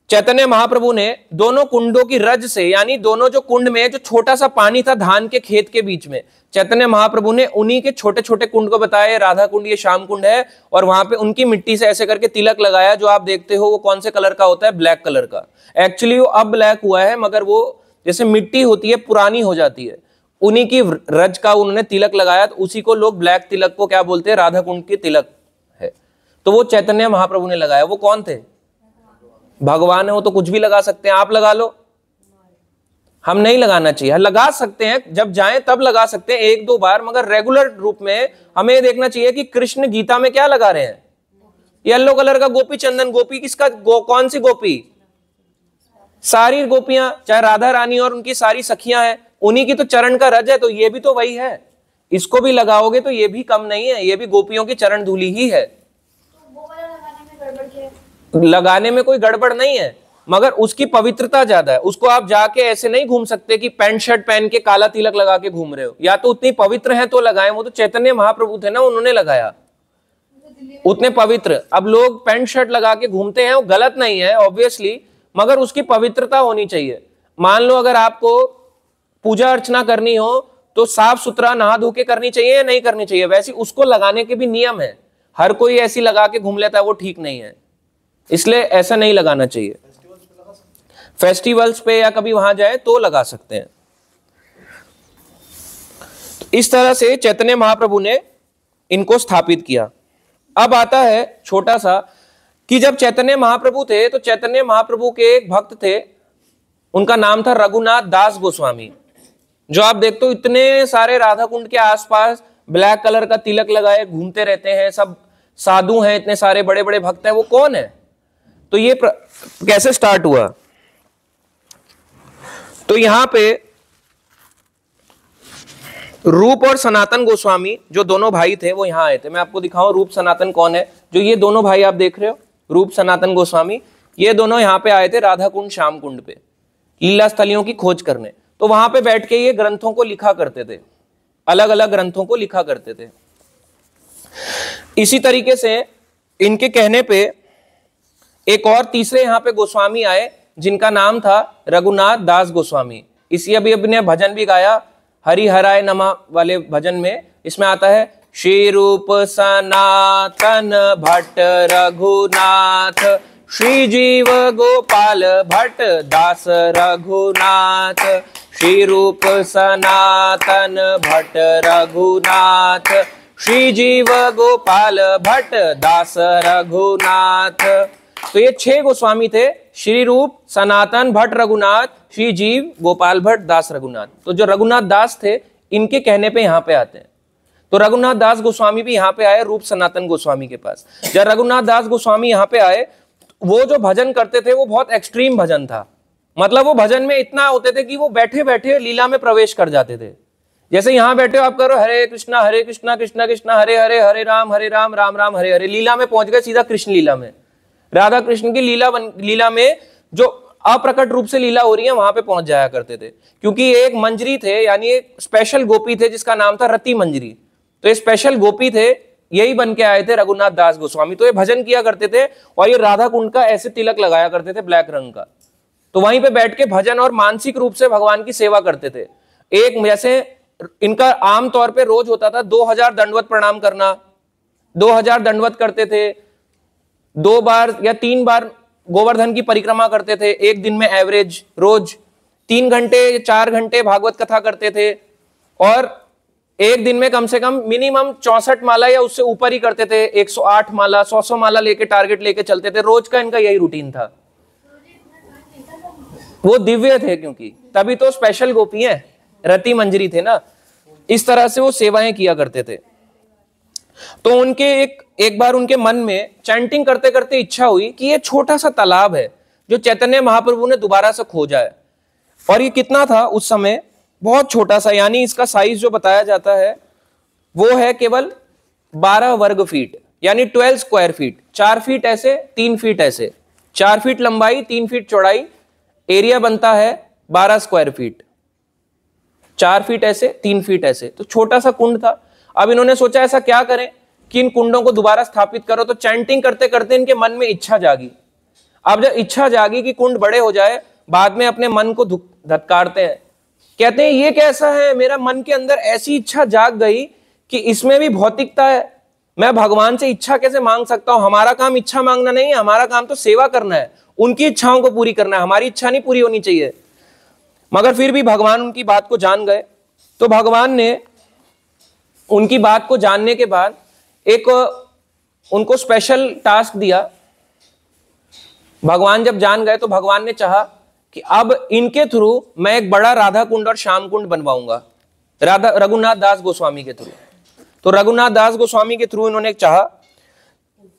चैतन्य महाप्रभु ने दोनों कुंडों की रज से, यानी दोनों जो कुंड में जो छोटा सा पानी था धान के खेत के बीच में, चैतन्य महाप्रभु ने उन्हीं के छोटे छोटे कुंड को बताया, राधा कुंड, ये श्याम कुंड है, और वहां पे उनकी मिट्टी से ऐसे करके तिलक लगाया। जो आप देखते हो वो कौन से कलर का होता है? ब्लैक कलर का। एक्चुअली वो अब ब्लैक हुआ है, मगर वो जैसे मिट्टी होती है पुरानी हो जाती है, उन्हीं की रज का उन्होंने तिलक लगाया, तो उसी को लोग ब्लैक तिलक को क्या बोलते हैं? राधा कुंड की तिलक है। तो वो चैतन्य महाप्रभु ने लगाया। वो कौन थे? भगवान है, वो तो कुछ भी लगा सकते हैं। आप लगा लो, हम नहीं लगाना चाहिए। लगा सकते हैं, जब जाएं तब लगा सकते हैं, एक दो बार, मगर रेगुलर रूप में हमें देखना चाहिए कि कृष्ण गीता में क्या लगा रहे हैं। येलो कलर का गोपी चंदन, गोपी किसका? कौन सी गोपी? सारी गोपियां, चाहे राधा रानी और उनकी सारी सखियां हैं, उन्हीं की तो चरण का रज है, तो ये भी तो वही है। इसको भी लगाओगे तो ये भी कम नहीं है, ये भी गोपियों की चरण धूली ही है। लगाने में कोई गड़बड़ नहीं है, मगर उसकी पवित्रता ज्यादा है। उसको आप जाके ऐसे नहीं घूम सकते कि पैंट शर्ट पहन के काला तिलक लगा के घूम रहे हो। या तो उतनी पवित्र है तो लगाएं। वो तो चैतन्य महाप्रभु थे ना, उन्होंने लगाया उतने पवित्र। अब लोग पैंट शर्ट लगा के घूमते हैं, वो गलत नहीं है ऑब्वियसली, मगर उसकी पवित्रता होनी चाहिए। मान लो अगर आपको पूजा अर्चना करनी हो तो साफ सुथरा नहा धो के करनी चाहिए या नहीं करनी चाहिए? वैसे उसको लगाने के भी नियम है। हर कोई ऐसी लगा के घूम लेता है, वो ठीक नहीं है, इसलिए ऐसा नहीं लगाना चाहिए। फेस्टिवल्स पे या कभी वहां जाए तो लगा सकते हैं। तो इस तरह से चैतन्य महाप्रभु ने इनको स्थापित किया। अब आता है छोटा सा कि जब चैतन्य महाप्रभु थे तो चैतन्य महाप्रभु के एक भक्त थे, उनका नाम था रघुनाथ दास गोस्वामी। जो आप देखते हो इतने सारे राधा कुंड के आसपास ब्लैक कलर का तिलक लगाए घूमते रहते हैं, सब साधु हैं, इतने सारे बड़े बड़े भक्त हैं। वो कौन है? तो ये कैसे स्टार्ट हुआ? तो यहां पे रूप और सनातन गोस्वामी जो दोनों भाई थे वो यहां आए थे। मैं आपको दिखाऊं रूप सनातन कौन है। जो ये दोनों भाई आप देख रहे हो, रूप सनातन गोस्वामी, ये दोनों यहां पे आए थे राधा कुंड श्याम कुंड पे लीला स्थलियों की खोज करने। तो वहां पे बैठ के ये ग्रंथों को लिखा करते थे, अलग अलग ग्रंथों को लिखा करते थे। इसी तरीके से इनके कहने पे एक और तीसरे यहां पे गोस्वामी आए जिनका नाम था रघुनाथ दास गोस्वामी। इसी अभी अपने भजन भी गाया, हरि हराय नमः वाले भजन में इसमें आता है, श्री रूप सनातन भट्ट रघुनाथ, श्री जीव गोपाल भट्ट दास रघुनाथ, श्री रूप सनातन भट्ट रघुनाथ, श्री जीव गोपाल भट्ट दास रघुनाथ। तो ये 6 गोस्वामी थे, श्री रूप सनातन भट्ट रघुनाथ, श्री जीव गोपाल भट्ट दास रघुनाथ। तो जो रघुनाथ दास थे इनके कहने पे यहाँ पे आते हैं। तो रघुनाथ दास गोस्वामी भी यहाँ पे आए रूप सनातन गोस्वामी के पास। जब रघुनाथ दास गोस्वामी यहाँ पे आए, वो जो भजन करते थे वो बहुत एक्सट्रीम भजन था। मतलब वो भजन में इतना होते थे कि वो बैठे बैठे लीला में प्रवेश कर जाते थे। जैसे यहाँ बैठे हो आप करो हरे कृष्णा कृष्णा कृष्णा हरे हरे, हरे राम राम राम हरे हरे, लीला में पहुंच गए सीधा कृष्ण लीला में। राधा कृष्ण की लीला में जो अप्रकट रूप से लीला हो रही है वहां पे पहुंच जाया करते थे। क्योंकि एक मंजरी थे, यानी एक स्पेशल गोपी थे जिसका नाम था रति मंजरी। तो ये स्पेशल गोपी थे, यही बन के आए थे रघुनाथ दास गोस्वामी। तो ये भजन किया करते थे और ये राधा कुंड का ऐसे तिलक लगाया करते थे ब्लैक रंग का। तो वहीं पे बैठ के भजन और मानसिक रूप से भगवान की सेवा करते थे। एक जैसे इनका आम तौर पे रोज होता था 2000 दंडवत प्रणाम करना, 2000 दंडवत करते थे, 2 बार या 3 बार गोवर्धन की परिक्रमा करते थे एक दिन में एवरेज, रोज 3 घंटे 4 घंटे भागवत कथा करते थे। और एक दिन में कम से कम मिनिमम 64 माला या उससे ऊपर ही करते थे, 108 माला 100 माला लेके टारगेट लेके चलते थे। रोज का इनका यही रूटीन था। वो दिव्य थे क्योंकि तभी तो स्पेशल गोपी हैं, रति मंजरी थे ना। इस तरह से वो सेवाएं किया करते थे। तो उनके एक बार उनके मन में चैंटिंग करते करते इच्छा हुई कि ये छोटा सा तालाब है जो चैतन्य महाप्रभु ने दोबारा से खोजा है। और ये कितना था उस समय? बहुत छोटा सा, यानी इसका साइज जो बताया जाता है वो है केवल 12 वर्ग फीट, यानी 12 स्क्वायर फीट। 4 फीट ऐसे, 3 फीट ऐसे, 4 फीट लंबाई 3 फीट चौड़ाई, एरिया बनता है 12 स्क्वायर फीट। 4 फीट ऐसे 3 फीट ऐसे, तो छोटा सा कुंड था। अब इन्होंने सोचा ऐसा क्या करें कि इन कुंडों को दोबारा स्थापित करो। तो चैंटिंग करते करते इनके मन में इच्छा जागी। अब जब इच्छा जागी कि कुंड बड़े हो जाए, बाद में अपने मन को धत्कारते हैं, कहते हैं ये कैसा है, मेरा मन के अंदर ऐसी इच्छा जाग गई कि इसमें भी भौतिकता है, मैं भगवान से इच्छा कैसे मांग सकता हूं। हमारा काम इच्छा मांगना नहीं है, हमारा काम तो सेवा करना है, उनकी इच्छाओं को पूरी करना है, हमारी इच्छा नहीं पूरी होनी चाहिए। मगर फिर भी भगवान उनकी बात को जान गए। तो भगवान ने उनकी बात को जानने के बाद एक उनको स्पेशल टास्क दिया। भगवान जब जान गए तो भगवान ने चाहा कि अब इनके थ्रू मैं एक बड़ा राधा कुंड और श्याम कुंड बनवाऊंगा, रघुनाथ दास गोस्वामी के थ्रू। तो रघुनाथ दास गोस्वामी के थ्रू इन्होंने चाहा।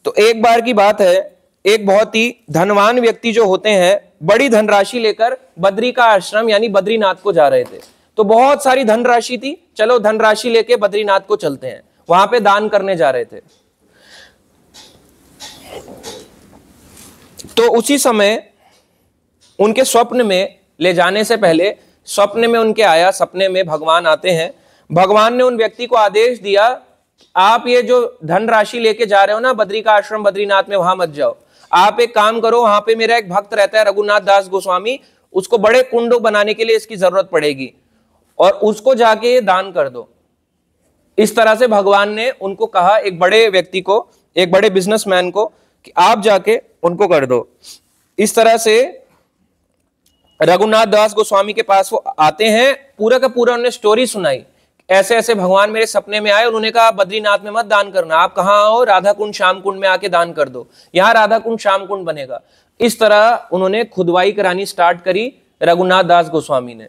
तो एक बार की बात है, एक बहुत ही धनवान व्यक्ति जो होते हैं बड़ी धनराशि लेकर बद्री का आश्रम यानी बद्रीनाथ को जा रहे थे। तो बहुत सारी धनराशि थी, चलो धनराशि लेके बद्रीनाथ को चलते हैं, वहां पे दान करने जा रहे थे। तो उसी समय उनके स्वप्न में ले जाने से पहले स्वप्न में उनके आया, सपने में भगवान आते हैं। भगवान ने उन व्यक्ति को आदेश दिया, आप ये जो धनराशि लेके जा रहे हो ना बद्री का आश्रम बद्रीनाथ में, वहां मत जाओ। आप एक काम करो, वहां पे मेरा एक भक्त रहता है रघुनाथ दास गोस्वामी, उसको बड़े कुंड बनाने के लिए इसकी जरूरत पड़ेगी और उसको जाके दान कर दो। इस तरह से भगवान ने उनको कहा, एक बड़े व्यक्ति को, एक बड़े बिजनेसमैन को, कि आप जाके उनको कर दो। इस तरह से रघुनाथ दास गोस्वामी के पास वो आते हैं, पूरा का पूरा उन्होंने स्टोरी सुनाई, ऐसे ऐसे भगवान मेरे सपने में आए, उन्होंने कहा बद्रीनाथ में मत दान करना, आप कहाँ आओ, राधा कुंड श्याम कुंड में आके दान कर दो, यहाँ राधा कुंड श्याम कुंड बनेगा। इस तरह उन्होंने खुदवाई करानी स्टार्ट करी रघुनाथ दास गोस्वामी ने।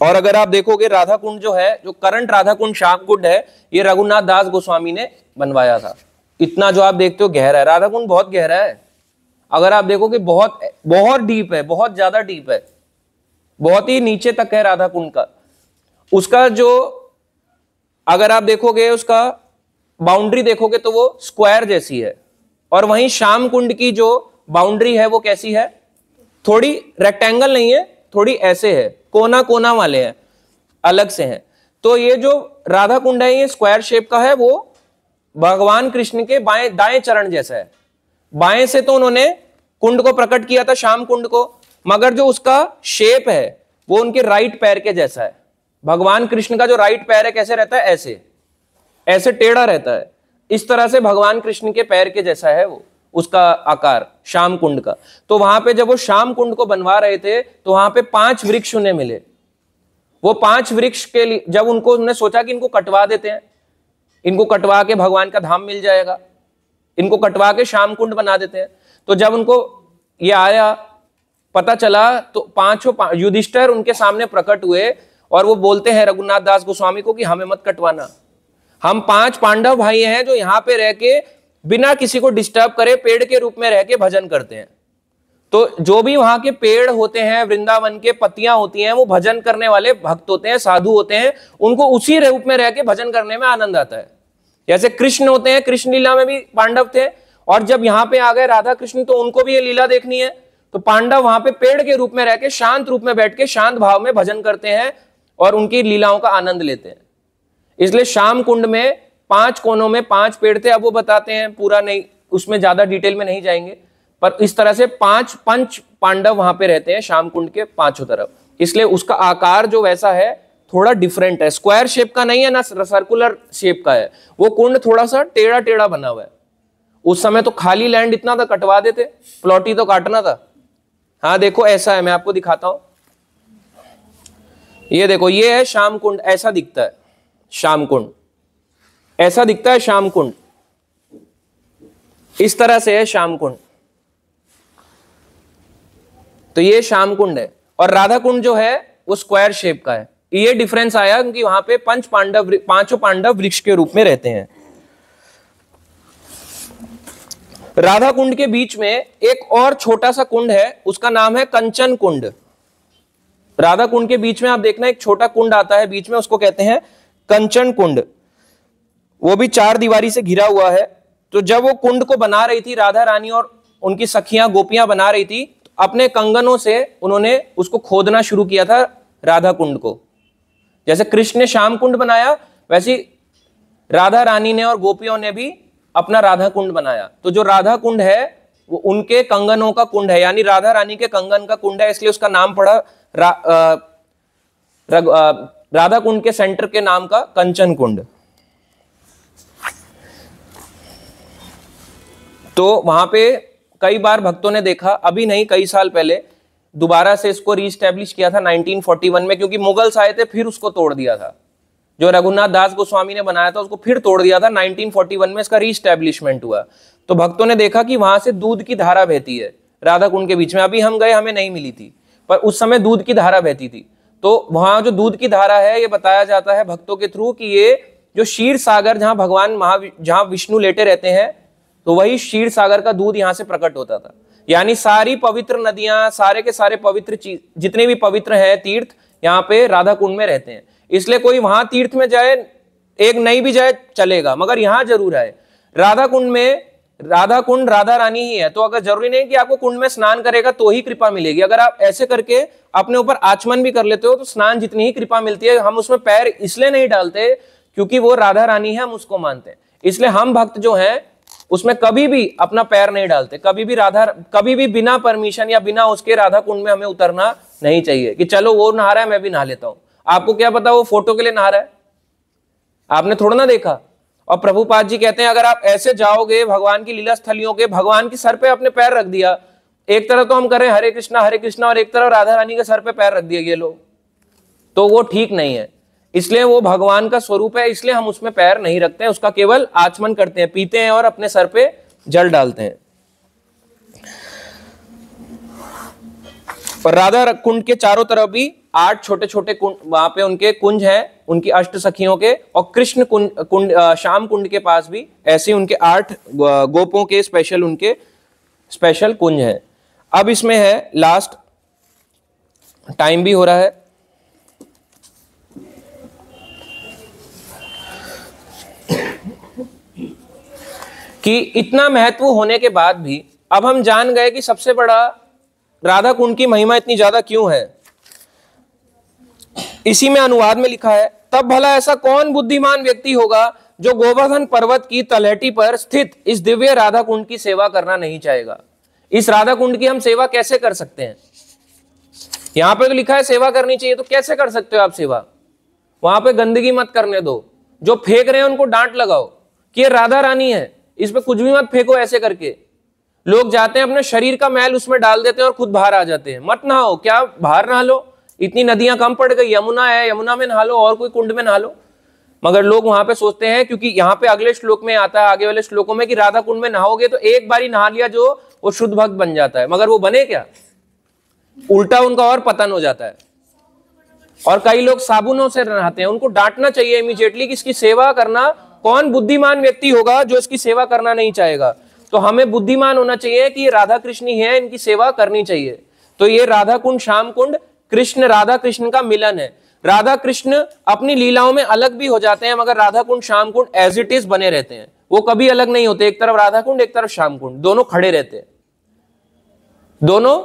और अगर आप देखोगे राधा कुंड जो है, जो करंट राधा कुंड श्याम कुंड है, ये रघुनाथ दास गोस्वामी ने बनवाया था। इतना जो आप देखते हो गहरा है, राधा कुंड बहुत गहरा है। अगर आप देखोगे बहुत बहुत डीप है, बहुत ज्यादा डीप है, बहुत ही नीचे तक है राधा कुंड का। उसका जो अगर आप देखोगे उसका बाउंड्री देखोगे तो वो स्क्वायर जैसी है, और वहीं श्याम कुंड की जो बाउंड्री है वो कैसी है, थोड़ी रेक्टेंगल नहीं है, थोड़ी ऐसे है, कोना कोना वाले हैं, अलग से हैं। तो ये जो राधा कुंड है ये स्क्वायर शेप का है, वो भगवान कृष्ण के बाएं दाएं चरण जैसा है। बाएं से तो उन्होंने कुंड को प्रकट किया था, श्याम कुंड को, मगर जो उसका शेप है वो उनके राइट पैर के जैसा है। भगवान कृष्ण का जो राइट पैर है कैसे रहता है, ऐसे ऐसे टेढ़ा रहता है। इस तरह से भगवान कृष्ण के पैर के जैसा है वो, उसका आकार श्याम कुंड का। तो वहां पे जब वो श्याम कुंड को बनवा रहे थे तो वहां पे 5 वृक्ष उन्हें मिले। वो 5 वृक्ष के लिए जब उन्होंने सोचा कि इनको कटवा देते हैं, इनको कटवा के भगवान का धाम मिल जाएगा, इनको कटवा के श्याम कुंड बना देते हैं। तो जब उनको ये आया पता चला तो 5 युधिष्ठिर उनके सामने प्रकट हुए और वो बोलते हैं रघुनाथ दास गोस्वामी को कि हमें मत कटवाना, हम 5 पांडव भाई हैं जो यहाँ पे रह के बिना किसी को डिस्टर्ब करे पेड़ के रूप में रह के भजन करते हैं। तो जो भी वहां के पेड़ होते हैं, वृंदावन के पत्तियां होती हैं, वो भजन करने वाले भक्त होते हैं, साधु होते हैं, उनको उसी रूप में रह के भजन करने में आनंद आता है। जैसे कृष्ण होते हैं, कृष्ण लीला में भी पांडव थे, और जब यहाँ पे आ गए राधा कृष्ण तो उनको भी ये लीला देखनी है। तो पांडव वहां पे पेड़ के रूप में रह के शांत रूप में बैठ के शांत भाव में भजन करते हैं और उनकी लीलाओं का आनंद लेते हैं। इसलिए श्याम कुंड में 5 कोनों में 5 पेड़ थे। अब वो बताते हैं, पूरा नहीं, उसमें ज्यादा डिटेल में नहीं जाएंगे, पर इस तरह से 5 पंच पांडव वहां पे रहते हैं श्याम कुंड के 5 तरफ। इसलिए उसका आकार जो वैसा है थोड़ा डिफरेंट है, स्क्वायर शेप का नहीं है ना सर्कुलर शेप का है। वो कुंड थोड़ा सा टेढ़ा टेढ़ा बना हुआ है। उस समय तो खाली लैंड इतना था, कटवा देते, प्लॉटी तो काटना था। हाँ देखो ऐसा है, मैं आपको दिखाता हूं। ये देखो, ये है श्याम कुंड, ऐसा दिखता है श्याम कुंड, ऐसा दिखता है श्याम कुंड, इस तरह से है श्याम कुंड। तो ये श्याम कुंड है, और राधा कुंड जो है वो स्क्वायर शेप का है। ये डिफरेंस आया क्योंकि वहां पे 5 पांडव वृक्ष के रूप में रहते हैं। राधा कुंड के बीच में एक और छोटा सा कुंड है, उसका नाम है कंचन कुंड। राधा कुंड के बीच में आप देखना एक छोटा कुंड आता है बीच में, उसको कहते हैं कंचन कुंड। वो भी 4 दीवारी से घिरा हुआ है। तो जब वो कुंड को बना रही थी राधा रानी और उनकी सखियां गोपियां बना रही थी, तो अपने कंगनों से उन्होंने उसको खोदना शुरू किया था राधा कुंड को। जैसे कृष्ण ने श्याम कुंड बनाया, वैसे राधा रानी ने और गोपियों ने भी अपना राधा कुंड बनाया। तो जो राधा कुंड है वो उनके कंगनों का कुंड है, यानी राधा रानी के कंगन का कुंड है, इसलिए उसका नाम पड़ा राधा कुंड के सेंटर के नाम का कंचन कुंड। तो वहां पे कई बार भक्तों ने देखा, अभी नहीं कई साल पहले दोबारा से इसको रीस्टैब्लिश किया था 1941 में, क्योंकि मुगल्स आए थे फिर उसको तोड़ दिया था। जो रघुनाथ दास गोस्वामी ने बनाया था उसको फिर तोड़ दिया था, 1941 में इसका रीस्टैब्लिशमेंट हुआ। तो भक्तों ने देखा कि वहां से दूध की धारा बहती है राधा कुंड के बीच में। अभी हम गए, हमें नहीं मिली थी, पर उस समय दूध की धारा बहती थी। तो वहां जो दूध की धारा है, ये बताया जाता है भक्तों के थ्रू कि ये जो क्षीर सागर, जहां भगवान जहां विष्णु लेटे रहते हैं, तो वही क्षीर सागर का दूध यहां से प्रकट होता था। यानी सारी पवित्र नदियां, सारे के सारे पवित्र चीज, जितने भी पवित्र हैं तीर्थ, यहाँ पे राधा कुंड में रहते हैं। इसलिए कोई वहां तीर्थ में जाए, एक नहीं भी जाए चलेगा, मगर यहां जरूर आए। राधा कुंड में, राधा कुंड राधा रानी ही है, तो अगर जरूरी नहीं कि आपको कुंड में स्नान करेगा तो ही कृपा मिलेगी। अगर आप ऐसे करके अपने ऊपर आचमन भी कर लेते हो तो स्नान जितनी ही कृपा मिलती है। हम उसमें पैर इसलिए नहीं डालते क्योंकि वो राधा रानी है, हम उसको मानते हैं, इसलिए हम भक्त जो हैं उसमें कभी भी अपना पैर नहीं डालते। कभी भी बिना परमिशन या बिना उसके राधा कुंड में हमें उतरना नहीं चाहिए कि चलो वो नहा रहा है मैं भी नहा लेता हूं। आपको क्या पता वो फोटो के लिए नहा रहा है, आपने थोड़ा ना देखा। और प्रभुपाद जी कहते हैं अगर आप ऐसे जाओगे भगवान की लीला स्थलियों के, भगवान के सर पे अपने पैर रख दिया, एक तरफ तो हम करें हरे कृष्णा और एक तरफ राधा रानी के सर पे पैर रख दिए ये लोग, तो वो ठीक नहीं है। इसलिए वो भगवान का स्वरूप है, इसलिए हम उसमें पैर नहीं रखते हैं, उसका केवल आचमन करते हैं, पीते हैं और अपने सर पे जल डालते हैं। पर राधा कुंड के चारों तरफ भी 8 छोटे छोटे कुंड, वहां पे उनके कुंज हैं, उनकी अष्ट सखियों के। और कृष्ण कुंड श्याम कुंड के पास भी ऐसे उनके 8 गोपों के स्पेशल कुंज हैं। अब इसमें है लास्ट, टाइम भी हो रहा है, कि इतना महत्व होने के बाद भी अब हम जान गए कि सबसे बड़ा राधा कुंड की महिमा इतनी ज्यादा क्यों है। इसी में अनुवाद में लिखा है, तब भला ऐसा कौन बुद्धिमान व्यक्ति होगा जो गोवर्धन पर्वत की तलहटी पर स्थित इस दिव्य राधा कुंड की सेवा करना नहीं चाहेगा। इस राधा कुंड की हम सेवा कैसे कर सकते हैं? यहां पे तो लिखा है सेवा करनी चाहिए, तो कैसे कर सकते हो आप सेवा? वहां पे गंदगी मत करने दो, जो फेंक रहे हैं उनको डांट लगाओ कि ये राधा रानी है, इस पे कुछ भी मत फेंको। ऐसे करके लोग जाते हैं अपने शरीर का मैल उसमें डाल देते हैं और खुद बाहर आ जाते हैं। मत नहाओ, क्या बाहर नहा लो, इतनी नदियां कम पड़ गई, यमुना है, यमुना में नहा लो और कोई कुंड में नहा लो। मगर लोग वहां पे सोचते हैं, क्योंकि यहाँ पे अगले श्लोक में आता है, आगे वाले श्लोकों में, कि राधा कुंड में नहाओगे तो एक बार ही नहा लिया जो वो शुद्ध भक्त बन जाता है, मगर वो बने क्या? उल्टा उनका और पतन हो जाता है। और कई लोग साबुनों से नहाते हैं, उनको डांटना चाहिए इमीडिएटली कि इसकी सेवा करना, कौन बुद्धिमान व्यक्ति होगा जो इसकी सेवा करना नहीं चाहेगा। तो हमें बुद्धिमान होना चाहिए कि ये राधा कृष्ण ही है, इनकी सेवा करनी चाहिए। तो ये राधा कुंड, श्याम कुंड कृष्ण राधा कृष्ण का मिलन है। राधा कृष्ण अपनी लीलाओं में अलग भी हो जाते हैं, मगर राधा कुंड श्याम कुंड एज इट इज बने रहते हैं, वो कभी अलग नहीं होते। एक तरफ राधा कुंड, एक तरफ श्याम कुंड, दोनों खड़े रहते हैं, दोनों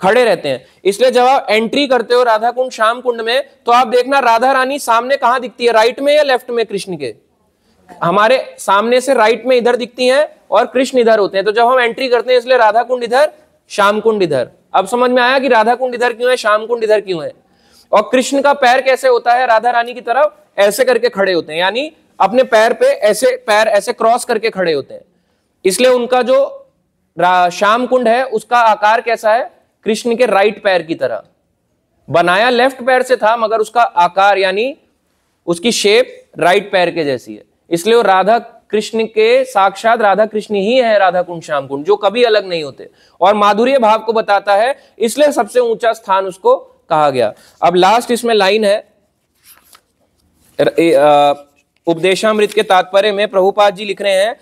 खड़े रहते हैं। इसलिए जब आप एंट्री करते हो राधा कुंड श्याम कुंड में, तो आप देखना राधा रानी सामने कहां दिखती है, राइट में या लेफ्ट में? कृष्ण के हमारे सामने से राइट में इधर दिखती हैं और कृष्ण इधर होते हैं। तो जब हम एंट्री करते हैं, इसलिए राधा कुंड इधर, श्याम कुंड इधर। अब समझ में आया कि राधा कुंड इधर क्यों है, श्याम कुंड इधर क्यों है। और कृष्ण का पैर कैसे होता है राधा रानी की तरफ, ऐसे करके खड़े होते हैं, यानी अपने पैर पे ऐसे, पैर ऐसे क्रॉस करके खड़े होते हैं। इसलिए उनका जो श्याम कुंड है उसका आकार कैसा है, कृष्ण के राइट पैर की तरह। बनाया लेफ्ट पैर से था, मगर उसका आकार यानी उसकी शेप राइट पैर के जैसी है। इसलिए वो राधा कृष्ण के साक्षात राधा कृष्ण ही है राधा कुंड श्याम कुंड, जो कभी अलग नहीं होते। और माधुर्य भाव को बताता है, इसलिए सबसे ऊंचा स्थान उसको कहा गया। अब लास्ट इसमें लाइन है, उपदेशामृत के तात्पर्य में प्रभुपाद जी लिख रहे हैं,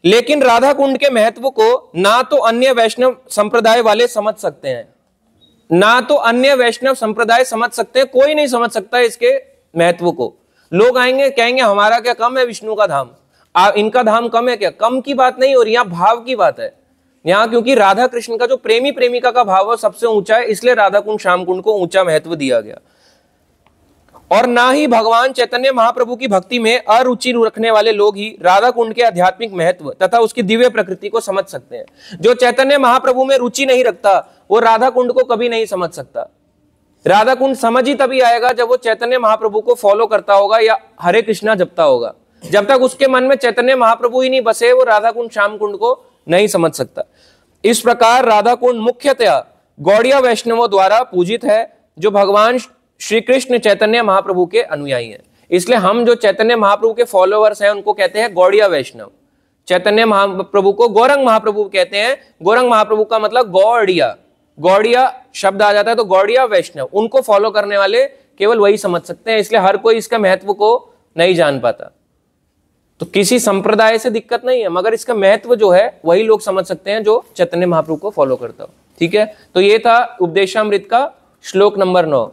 लेकिन राधा कुंड के महत्व को ना तो अन्य वैष्णव संप्रदाय वाले समझ सकते हैं, ना तो अन्य वैष्णव संप्रदाय समझ सकते हैं, कोई नहीं समझ सकता इसके महत्व को। लोग आएंगे कहेंगे हमारा क्या कम है विष्णु का धाम, इनका धाम कम है क्या? कम की बात नहीं हो रही, यहाँ भाव की बात है। यहाँ क्योंकि राधा कृष्ण का जो प्रेमी प्रेमिका का भाव है सबसे ऊंचा है, इसलिए राधा कुंड श्याम कुंड को ऊंचा महत्व दिया गया। और ना ही भगवान चैतन्य महाप्रभु की भक्ति में अरुचि रखने वाले लोग ही राधा कुंड के आध्यात्मिक महत्व तथा उसकी दिव्य प्रकृति को समझ सकते हैं। जो चैतन्य महाप्रभु में रुचि नहीं रखता वो राधा कुंड को कभी नहीं समझ सकता। राधा कुंड समझ ही तभी आएगा जब वो चैतन्य महाप्रभु को फॉलो करता होगा या हरे कृष्णा जपता होगा। जब तक उसके मन में चैतन्य महाप्रभु ही नहीं बसे वो राधा कुंड श्याम कुंड को नहीं समझ सकता। इस प्रकार राधा कुंड मुख्यतया गौड़िया वैष्णवों द्वारा पूजित है जो भगवान श्री कृष्ण चैतन्य महाप्रभु के अनुयायी हैं। इसलिए हम जो चैतन्य महाप्रभु के फॉलोअर्स हैं उनको कहते हैं गौड़िया वैष्णव। चैतन्य महाप्रभु को गौरंग महाप्रभु कहते हैं। गौरंग महाप्रभु का मतलब गौड़िया, गौड़िया शब्द आ जाता है तो गौड़िया वैष्णव, उनको फॉलो करने वाले केवल वही समझ सकते हैं। इसलिए हर कोई इसका महत्व को नहीं जान पाता। तो किसी संप्रदाय से दिक्कत नहीं है, मगर इसका महत्व जो है वही लोग समझ सकते हैं जो चैतन्य महाप्रभु को फॉलो करता हो। ठीक है, तो ये था उपदेशामृत का श्लोक नंबर 9।